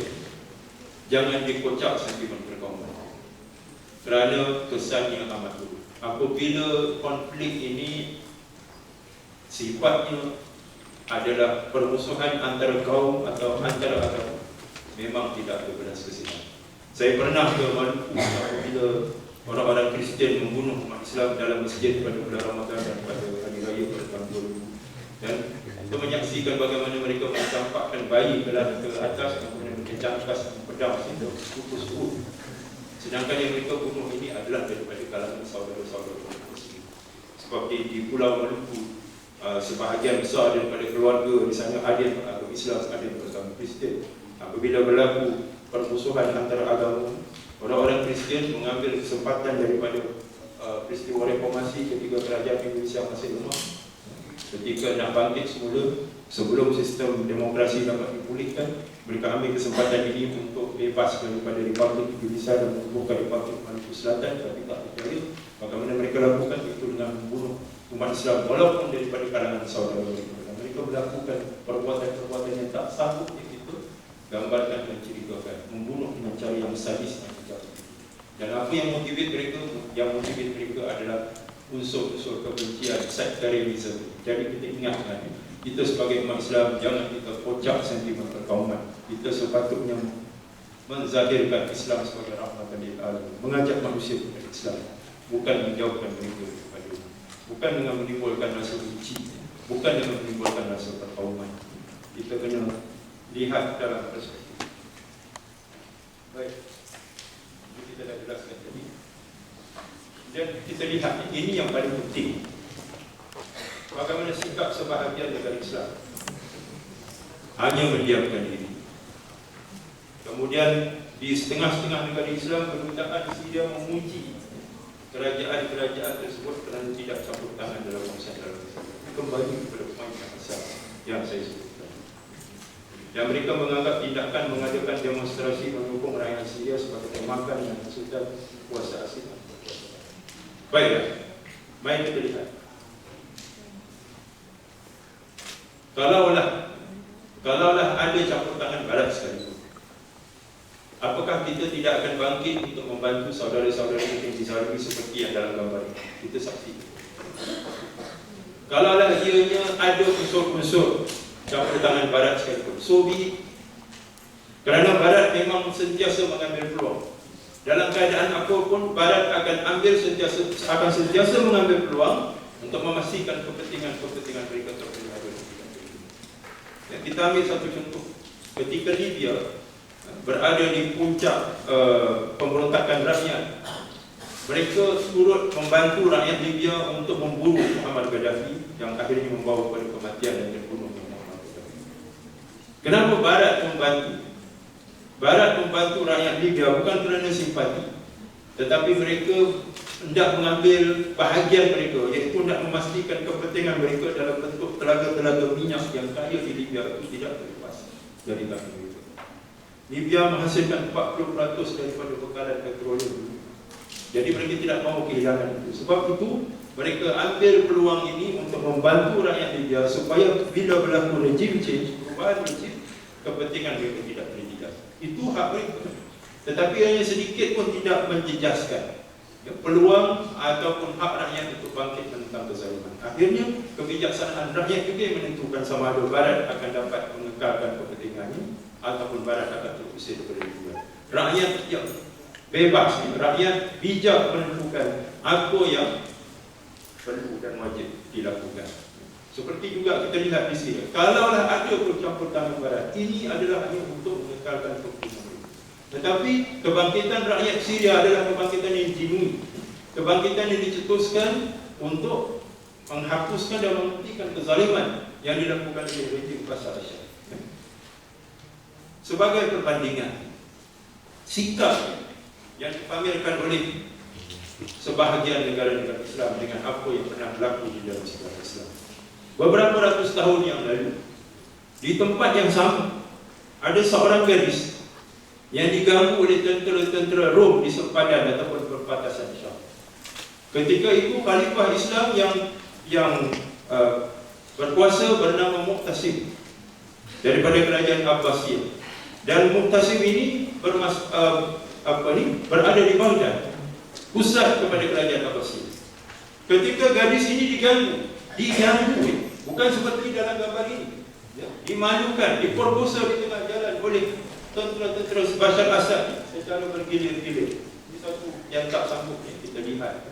jangan dikocak sentimen perkauman kerana kesan yang amat buruk. Apabila konflik ini sifatnya adalah permusuhan antara kaum atau antara agama, memang tidak ada belas kasihan. Saya pernah ke Maluku apabila orang-orang Kristian membunuh umat Islam dalam masjid pada bulan Ramadan dan pada hari raya pada tahun 2000, dan kita menyaksikan bagaimana mereka mencampakkan bayi ke atas dan kemudian mencangkas pedang sehingga putus. Sedangkan yang mereka bunuh ini adalah daripada kalangan saudara-saudara Muslim. Seperti di Pulau Maluku, sebahagian besar daripada keluarga di sana ada yang beragama Islam, ada yang beragama Kristian. Apabila berlaku permusuhan antara agama, orang-orang Kristian mengambil kesempatan daripada peristiwa reformasi ketika kerajaan Indonesia masih lemah, ketika nak bangkit semula sebelum sistem demokrasi dapat dipulihkan, mereka ambil kesempatan ini untuk bebas daripada Republik Indonesia dan membuka Republik Maluku Selatan. Tapi tak percaya bagaimana mereka lakukan itu dengan membunuh umat Islam walaupun daripada kalangan saudara mereka. Mereka melakukan perbuatan-perbuatan yang tak sanggup itu gambarkan dan ceritakan, membunuh dengan cara yang sadis dan kejam. Dan apa yang motivate mereka? Yang motivate mereka adalah unsur-unsur kebencian, sectarianism. Jadi kita ingatkan, kita sebagai umat Islam jangan kita kocak sentimen perkauman. Kita sepatutnya menzahirkan Islam sebagai rahmatan lil alamin, mengajak manusia kepada Islam, bukan menjauhkan mereka daripada itu. Bukan dengan menimbulkan rasa benci, bukan dengan menimbulkan rasa perkauman. Kita kena lihat dalam perspektif. Baik, ini kita dah jelaskan tadi. Dan kita lihat ini yang paling penting. Bagaimana sikap sebahagian negara Islam? Hanya mendiamkan diri. Kemudian di setengah-setengah negara Islam, kedutaan Syria memuji kerajaan-kerajaan tersebut kerana tidak campur tangan dalam urusan dalam negeri. Kembali kepada poin yang besar yang saya sebutkan. Dan mereka menganggap tindakan mengadakan demonstrasi mendukung rakyat Syria sebagai pemakan dan maksudkan kuasa asing. Baiklah, mari kita lihat. Kalaulah ada campur tangan barat sekalipun, apakah kita tidak akan bangkit untuk membantu saudara-saudara kita yang dizalimi seperti yang dalam gambar ini? Kita saksi. Kalaulah ianya ada unsur-unsur campur tangan barat sekalipun, so be it. Kerana barat memang sentiasa mengambil peluang. Dalam keadaan apapun, barat akan sentiasa mengambil peluang untuk memastikan kepentingan mereka terpelihara. Kita ambil satu contoh. Ketika Libya berada di puncak pemberontakan rakyat, mereka turut membantu rakyat Libya untuk memburu Muhammad Gaddafi yang akhirnya membawa kepada kematian dan terbunuhnya Muhammad Gaddafi. Kenapa Barat membantu? Barat membantu rakyat Libya bukan kerana simpati, tetapi mereka hendak mengambil bahagian mereka, iaitu hendak memastikan kepentingan mereka dalam bentuk telaga-telaga minyak yang kaya di Libya itu tidak terlepas dari tangan mereka. Libya menghasilkan 40% daripada bekalan petroleum. Jadi mereka tidak mahu kehilangan itu. Sebab itu mereka ambil peluang ini untuk membantu rakyat Libya supaya bila berlaku regime change, perubahan regime, kepentingan mereka tidak terjejas. Itu hak mereka. Tetapi hanya sedikit pun tidak menjejaskan peluang ataupun hak rakyat untuk bangkit menentang kezaliman. Akhirnya kebijaksanaan rakyat juga yang menentukan sama ada Barat akan dapat mengekalkan kepentingannya ataupun Barat akan terusir daripada Libya. Rakyat yang bebas, rakyat bijak menentukan apa yang perlu dan wajib dilakukan. Seperti juga kita lihat di sini, kalaulah ada campur tangan Barat, ini adalah hanya untuk mengekalkan kepentingan. Tetapi kebangkitan rakyat Syria adalah kebangkitan yang jinui, kebangkitan yang dicetuskan untuk menghapuskan dan menghentikan kezaliman yang dilakukan oleh rejim Bashar al-Assad. Sebagai perbandingan, sikap yang dipamerkan oleh sebahagian negara-negara Islam dengan apa yang pernah berlaku di dalam sejarah Islam. Beberapa ratus tahun yang lalu, di tempat yang sama, ada seorang gadis yang diganggu oleh tentera-tentera Rom di sempadan ataupun perbatasan Syam. Ketika itu Khalifah Islam yang berkuasa bernama Muqtasim daripada kerajaan Abbasiyah. Dan Muqtasim ini berada di Baghdad, pusat kepada kerajaan Abbasiyah. Ketika gadis ini diganggu, bukan seperti dalam gambar ini, dimalukan, diperkosa di tengah jalan oleh tentera-tentera Bashar al-Assad secara bergilir-gilir. Ini satu yang tak sanggup yang kita lihat.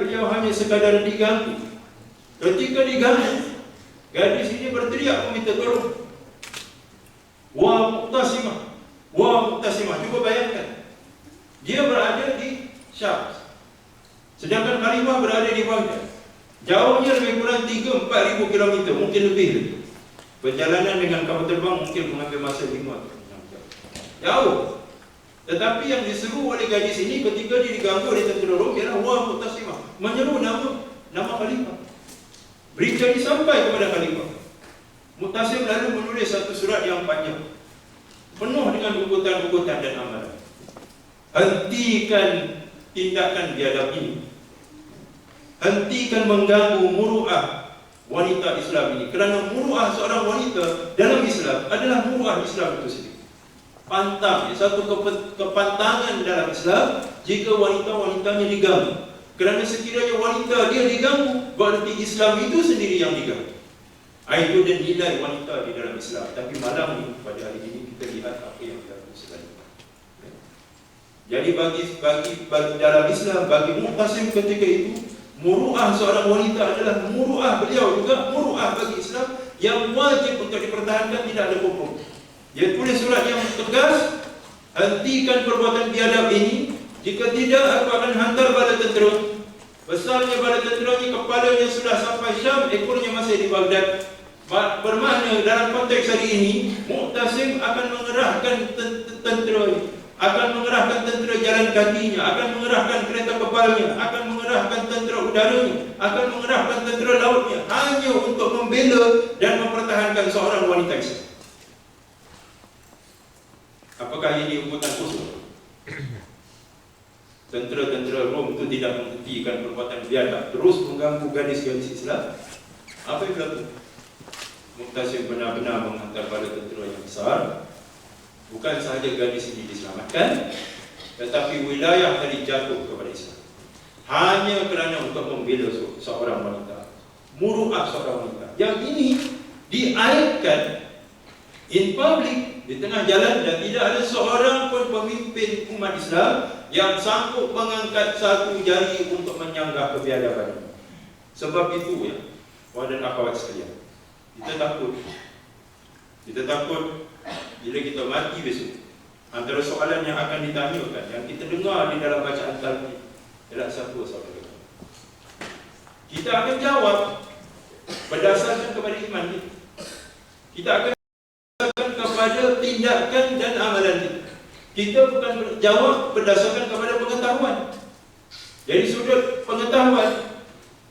Beliau hanya sekadar diganggu. Ketika diganggu, gadis ini berteriak meminta tolong. Wah Muqtasimah, wah Muqtasimah. Cuba bayangkan, dia berada di Syam, sedangkan Khalifah berada di Baghdad. Jauhnya lebih kurang 3-4 ribu kilometer, mungkin lebih. Perjalanan dengan kapal terbang mungkin mengambil masa 5 atau 6 jam. Jauh. Tetapi yang diseru oleh gadis ini ketika dia diganggu oleh tentera Rom ialah Wah Muqtasimah, menyeru nama Khalifah. Berita disampai kepada Khalifah. Muqtasim lalu menulis satu surat yang panjang, penuh dengan ugutan-ugutan dan amaran. Hentikan tindakan biadab ini. Hentikan mengganggu muru'ah wanita Islam ini. Kerana muruah seorang wanita dalam Islam adalah muruah Islam itu sendiri. Pantang, satu kepantangan dalam Islam jika wanita-wanitanya diganggu. Kerana sekiranya wanita dia diganggu, berarti Islam itu sendiri yang diganggu. Itu dan nilai wanita di dalam Islam. Tapi malam ni, pada hari ini kita lihat apa yang berlaku sekarang. Jadi bagi dalam Islam, bagi Mu'tasim ketika itu, muruah seorang wanita adalah muruah beliau juga, muruah bagi Islam yang wajib untuk dipertahankan, tidak ada hukum. Dia tulis surat yang tegas, hentikan perbuatan biadab ini, jika tidak aku akan hantar bala tentera. Besarnya bala tentera ni, kepalanya sudah sampai Syam, ekornya masih di Baghdad. Bermakna dalam konteks hari ini, Mu'tasim akan mengerahkan tentera ini, akan mengerahkan tentera jalan kakinya, akan mengerahkan kereta kepalanya, akan mengerahkan tentera udaranya, akan mengerahkan tentera lautnya, hanya untuk membela dan mempertahankan seorang wanita Islam. Apakah ini urutan khusus? Tentera-tentera Rom itu tidak menghentikan perbuatan biadab, terus mengganggu gadis-gadis Islam. Apa yang berlaku? Mu'tasim benar-benar menghantar bala tentera yang besar. Bukan sahaja gadis ini diselamatkan, tetapi wilayah tadi jatuh kepada Islam. Hanya kerana untuk membela seorang wanita, muruah seorang wanita. Yang ini diaibkan in public, di tengah jalan, dan tidak ada seorang pun pemimpin umat Islam yang sanggup mengangkat satu jari untuk menyanggah kebiadaban. Sebab itu ya, wahai dan akhwat sekalian, kita takut bila kita mati besok. Antara soalan yang akan ditanyakan, yang kita dengar di dalam bacaan talqin, adalah siapa saudara? Kita akan jawab berdasarkan kepada iman kita. Kita akan kepada tindakan dan amalan kita. Kita bukan jawab berdasarkan kepada pengetahuan. Dari sudut pengetahuan,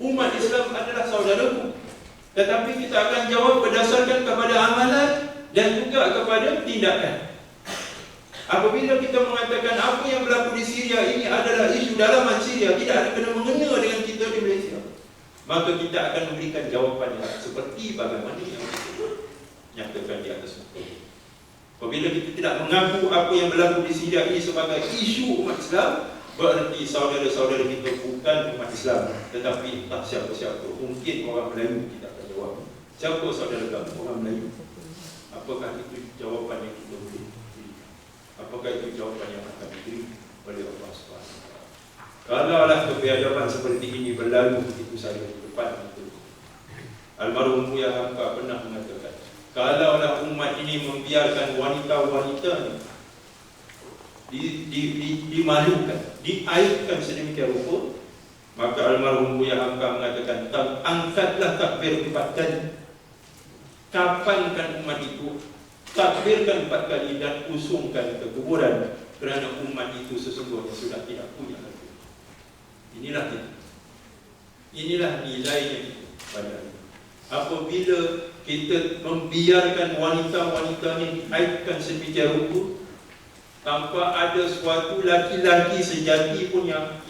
umat Islam adalah saudaraku. Tetapi kita akan jawab berdasarkan kepada amalan dan juga kepada tindakan. Apabila kita mengatakan apa yang berlaku di Syria ini adalah isu dalaman Syria, tidak ada kena-mengena dengan kita di Malaysia, maka kita akan memberikan jawapan yang seperti bagaimana yang kita nyatakan di atas muka. Apabila kita tidak mengaku apa yang berlaku di Syria ini sebagai isu umat Islam, berarti saudara-saudara kita bukan umat Islam, tetapi entah siapa-siapa. Mungkin orang Melayu kita akan jawab. Siapa saudara kamu? Orang Melayu. Apakah itu jawapan yang kita beri? Apakah itu jawapan yang akan diberi oleh Allah SWT? Kalaulah kebiadaban seperti ini berlalu begitu saja di depan itu. Almarhum Buya Hamka pernah mengatakan, kalaulah umat ini membiarkan wanita-wanita dimalukan, diaibkan sedemikian rupa, maka almarhum Buya Hamka mengatakan, angkatlah takbir 4 kali, kapankan umat itu, takbirkan 4 kali dan usungkan ke kuburan, kerana umat itu sesungguhnya sudah tidak punya lagi. Inilah nilainya itu pada ini. Apabila kita membiarkan wanita-wanita ini diaibkan sedemikian rupa, tanpa ada suatu laki-laki sejati pun yang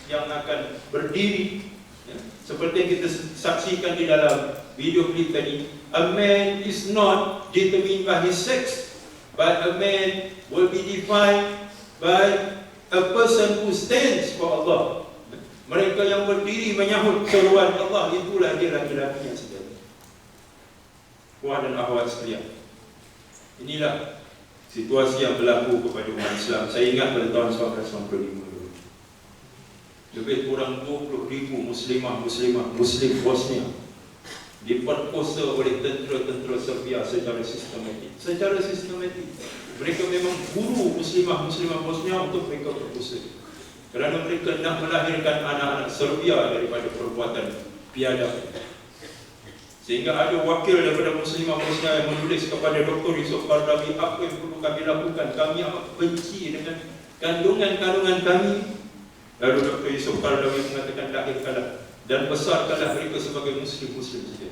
akan berdiri, ya, seperti yang kita saksikan di dalam video klip tadi. A man is not determined by his sex, but a man will be defined by a person who stands for Allah. Mereka yang berdiri menyahut seruan Allah, itulah dia laki-laki yang sejati. Puan dan akhwat sekalian, inilah situasi yang berlaku kepada umat Islam. Saya ingat pada tahun 1995 dulu, lebih kurang 20,000 muslim Bosnia diperkosa oleh tentera-tentera Serbia secara sistematik. Mereka memang buru muslimah Bosnia untuk mereka perkosa, kerana mereka nak melahirkan anak-anak Serbia daripada perbuatan biadab. Sehingga ada wakil daripada muslimah Bosnia yang menulis kepada Dr. Yusuf Qaradawi, apa yang perlu kami lakukan? Kami amat benci dengan kandungan-kandungan kami. Lalu Dr. Yusuf Qaradawi mengatakan, lahirkanlah dan besarkanlah mereka sebagai muslim saja.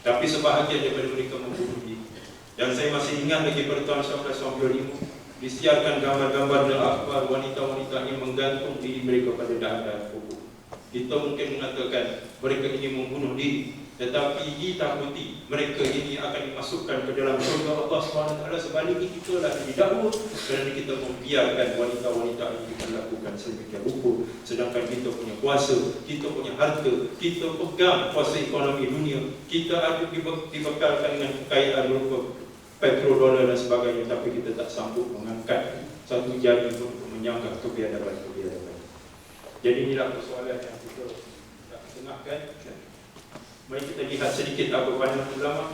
Tapi sebahagian daripada mereka membunuh diri. Dan saya masih ingat lagi pada tahun 1995, disiarkan gambar-gambar dan akhbar wanita-wanita yang menggantung diri mereka pada dahan-dahan pokok. Kita mungkin mengatakan mereka ini membunuh diri, tetapi ditakuti mereka ini akan dimasukkan ke dalam syurga Allah SWT. Sebaliknya kita lah didakwa kerana kita membiarkan wanita-wanita ini diperlakukan sedemikian rupa, sedangkan kita punya kuasa, kita punya harta, kita pegang kuasa ekonomi dunia, kita ada dibekalkan dengan kekayaan berupa petrodolar dan sebagainya, tapi kita tak sanggup mengangkat satu jari untuk menyanggah kebiadaban. Jadi inilah persoalan yang kita nak tengahkan. Mari kita lihat sedikit apa pandangan ulama.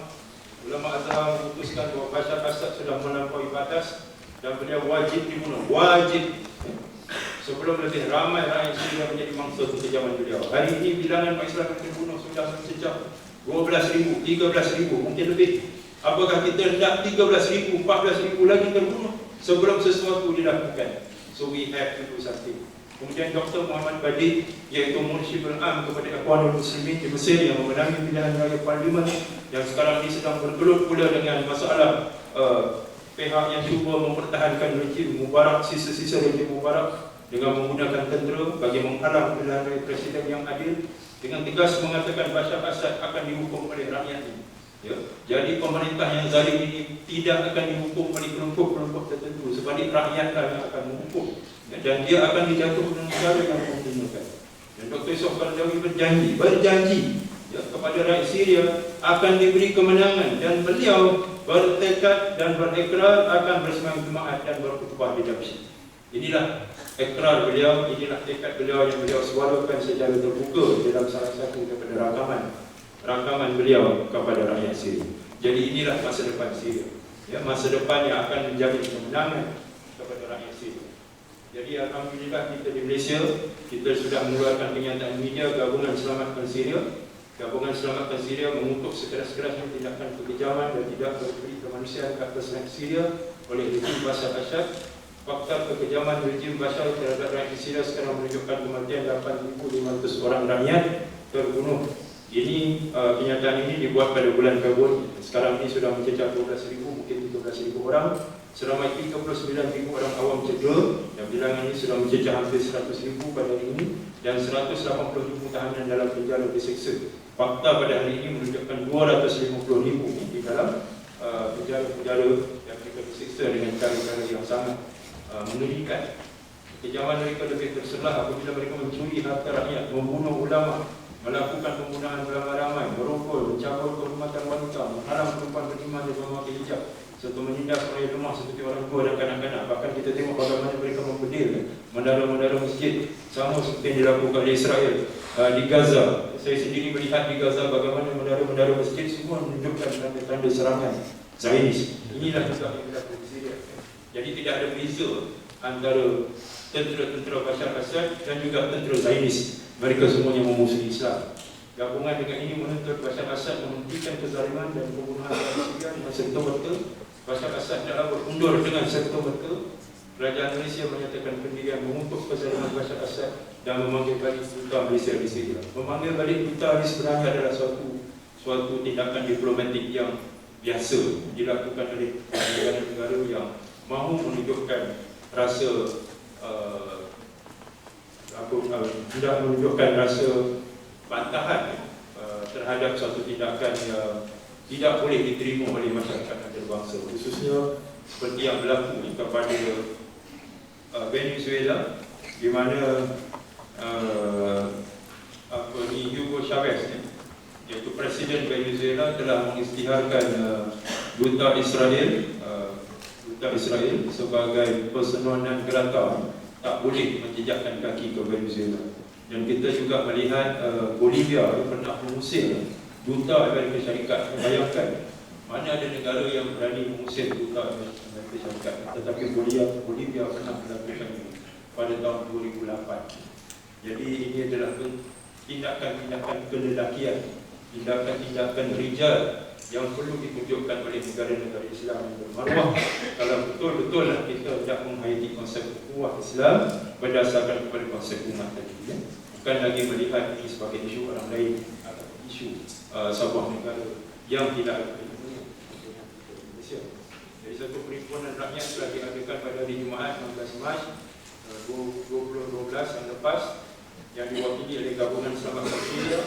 Ulama Azhar memutuskan bahawa Bashar Assad sudah melampaui batas dan beliau wajib dibunuh. Wajib. Sebelum lebih ramai rakyat Syria menjadi mangsa kekejaman beliau. Hari ini bilangan Umat Islam yang terbunuh sudah mencecah 12,000, 13,000, mungkin lebih. Apakah kita hendak 13,000, 14,000 lagi terbunuh sebelum sesuatu dilakukan? So we have to do something. Kemudian Dr. Muhammad Badid, iaitu Mursyidul Am kepada Ikhwanul Muslimin di Mesir yang memenangi pilihan raya parlimen, yang sekarang ini sedang bergelut pula dengan masalah pihak yang cuba mempertahankan rejim Mubarak, sisa-sisa rejim Mubarak dengan menggunakan tentera bagi menghalang pilihan raya presiden yang adil, dengan tegas mengatakan Bashar Assad akan dihukum oleh rakyat ini. Ya, jadi pemerintah yang zalim ini tidak akan dihukum oleh kelompok-kelompok tertentu, sebalik rakyatlah yang akan menghukum. Dan dia akan dijatuhkan dengan cara yang membunuhkan. Dan Dr. Yusof Qaradawi berjanji ya, kepada rakyat Syria akan diberi kemenangan, dan beliau bertekad dan berekrar akan bersemayam Jumaat dan berkhutbah di Damsyik. Inilah ikrar beliau, inilah tekad beliau yang beliau suarakan secara terbuka dalam salah satu daripada rakaman beliau kepada rakyat Syria. Jadi inilah masa depan Syria. Ya, masa depan yang akan menjamin kemenangan kepada rakyat Syria. Jadi alhamdulillah kita di Malaysia, kita sudah mengeluarkan kenyataan media Gabungan Selamatkan Syria. Gabungan Selamatkan Syria mengutuk sekeras-kerasnya tindakan kekejaman dan tidak berberi kemanusiaan ke atas rakyat Syria oleh rejim Bashar Assad. Fakta kekejaman rejim Bashar terhadap rakyat Syria sekarang menunjukkan kematian 8,500 orang rakyat terbunuh. Ini kenyataan ini dibuat pada bulan Februari. Sekarang ini sudah mencecah 12,000, mungkin 13,000 orang. Seramai 39,000 orang awam cedera, dan bilangan ini sudah mencecah hampir 100,000 pada hari ini, dan 180,000 tahanan dalam penjara disiksa. Fakta pada hari ini menunjukkan 250,000 di dalam penjara yang mereka disiksa dengan cara-cara yang sangat mengerikan. Kejaman mereka lebih terselah apabila mereka mencuri harta rakyat, membunuh ulama, melakukan pembunuhan ulama ramai, merokok, mencabut kehormatan wanita, menghalang perempuan beriman dan memakai hijab, serta menindas orang lemah seperti orang tua dan kanak-kanak. Bahkan kita tengok bagaimana mereka membedil menara-menara masjid, sama seperti yang dilakukan oleh Israel di Gaza. Saya sendiri melihat di Gaza bagaimana menara-menara masjid semua menunjukkan tanda-tanda serangan Zionis. Inilah juga yang dilakukan di Syria. Jadi tidak ada beza antara tentera-tentera Bashar Assad dan juga tentera Zionis. Mereka semuanya memusuhi Islam. Gabungan dengan ini menuntut Bashar Assad menghentikan kezaliman dan pembunuhan rakyat Syria dengan serta-merta. Bashar Assad telah berundur dengan serta-merta. Kerajaan Malaysia menyatakan pendirian mengutuk kezaliman Bashar Assad dan memanggil balik duta Malaysia di Syria. Memanggil balik duta ini sebenarnya adalah suatu tindakan diplomatik yang biasa dilakukan oleh negara-negara yang mahu menunjukkan rasa tidak menunjukkan rasa bantahan terhadap suatu tindakan yang tidak boleh diterima oleh masyarakat antarabangsa, khususnya seperti yang berlaku kepada Venezuela, di mana Hugo Chavez, iaitu Presiden Venezuela, telah mengisytiharkan duta Israel sebagai personal non grata, tak boleh menjejakkan kaki ke Venezuela. Dan kita juga melihat Bolivia yang pernah mengusir duta Amerika Syarikat. Bayangkan, mana ada negara yang berani mengusir duta Amerika Syarikat, tetapi Bolivia pernah melakukan ini pada tahun 2008. Jadi ini adalah tindakan-tindakan kelelakian, tindakan-tindakan rijal yang perlu ditunjukkan oleh negara-negara Islam yang bermaruah. Kalau betul-betullah kita hendak menghayati konsep ukhuwah Islam berdasarkan kepada konsep umat tadi, ya? Bukan lagi melihat ini sebagai isu orang lain atau isu sebuah negara yang tidak ada kaitannya dengan Malaysia. Jadi satu perhimpunan rakyat telah diadakan pada hari Jumaat 16 Mac 2012 yang lepas, yang diwakili oleh Gabungan Selamatkan Syria,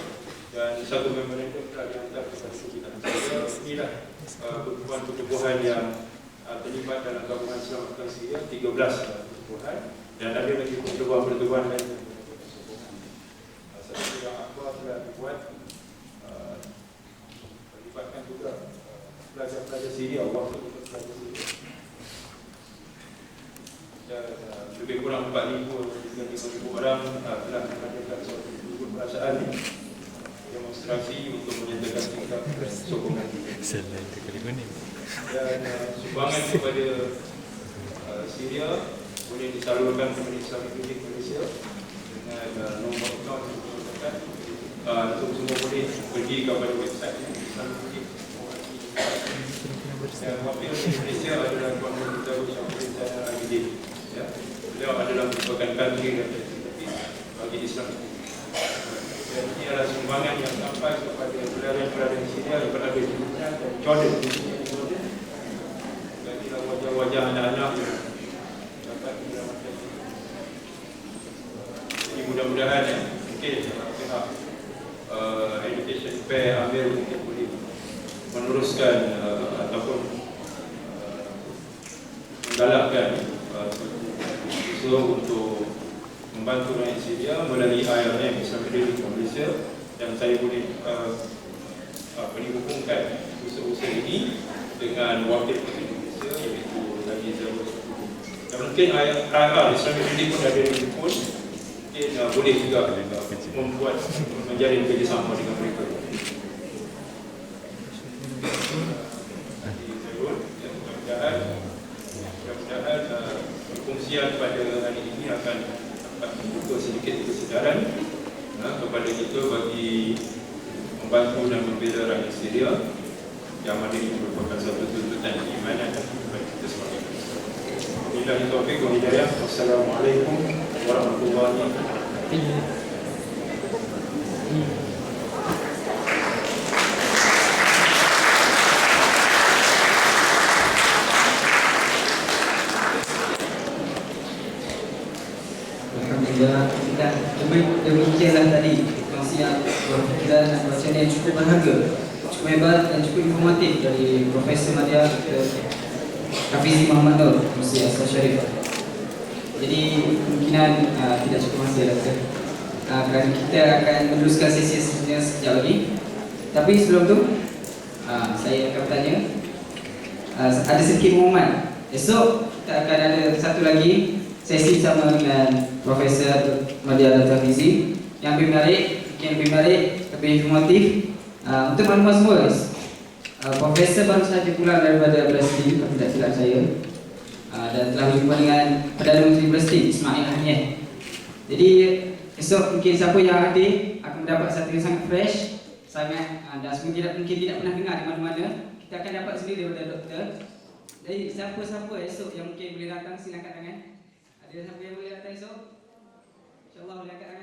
dan satu memorandum telah dihantar kepada pimpinan saya. Inilah pertubuhan-pertubuhan yang terlibat dalam gabungan selamatkan Syria, 13 pertubuhan, dan ada lagi pertubuhan-pertubuhan lain. Satu yang akbar telah dibuat melibatkan juga pelajar-pelajar Syria, waktu pelajar Syria, dan lebih kurang 4,000 orang telah mengadakan suatu perasaan demonstrasi untuk menyatakan sikap sokongan dan sumbangan kepada Syria boleh disalurkan kepada Islamic Relief Malaysia dengan nombor akaun yang disertakan. Untuk semua boleh pergi kepada website Islamic Relief dan wakil Malaysia adalah Tuan Menteri Datuk Syamsuddin Zainal Abidin. Beliau adalah merupakan country representative bagi Islam. Dan ini adalah sumbangan yang sampai kepada pelajar-pelajar Syria yang berada di Lebanon dan Jordan. Dan inilah wajah-wajah anak-anak yang dapat diselamatkan. Jadi mudah-mudahan mungkin pihak Education Fair Amir mungkin boleh meneruskan ataupun menggalakkan usaha untuk membantu rakyat Syria melalui IRM Islamic Relief Malaysia, dan saya boleh hubungkan usaha-usaha ini dengan wakil Presiden Malaysia iaitu Tadi Zawad. Dan mungkin IR Islamic Relief pun ada di pun mungkin boleh juga membuat menjalin kerjasama dengan mereka. Mudah-mudahan perkongsian pada hari ini akan membuka sedikit kesedaran kepada kita bagi membantu dan membela rakyat Syria, yang mana ini merupakan satu tuntutan keimanan dan bagi kita sebagai manusia. Wabillahi taufiq wal hidayah. Wassalamualaikum warahmatullahi wabarakatuh. Alhamdulillah, demikianlah tadi kongsian berfikiran dan bacaan yang cukup berharga, cukup hebat dan cukup informatif dari Profesor Madya Hafizi Muhammad Nur Musi Asal Sharifah. Jadi kemungkinan tidak cukup masa lagi kerana kita akan meneruskan sesi seterusnya sekejap lagi. Tapi sebelum tu saya akan bertanya, ada sedikit pengumuman. Esok kita akan ada satu lagi sesi sama dengan Profesor Madya Hafizi yang lebih menarik, lebih informatif. Untuk maklumat semua guys, Profesor baru saja pulang daripada Palestin, kalau tidak silap saya, dan telah berjumpa dengan Perdana Menteri Palestin Ismail Haniyeh. Jadi esok mungkin siapa yang hadir akan mendapat satu yang sangat fresh, sangat dan semua mungkin tidak pernah dengar di mana-mana. Kita akan dapat sendiri daripada doktor. Jadi siapa-siapa esok yang mungkin boleh datang, silakan tangan. Ada siapa yang boleh datang esok? InsyaAllah boleh angkat tangan.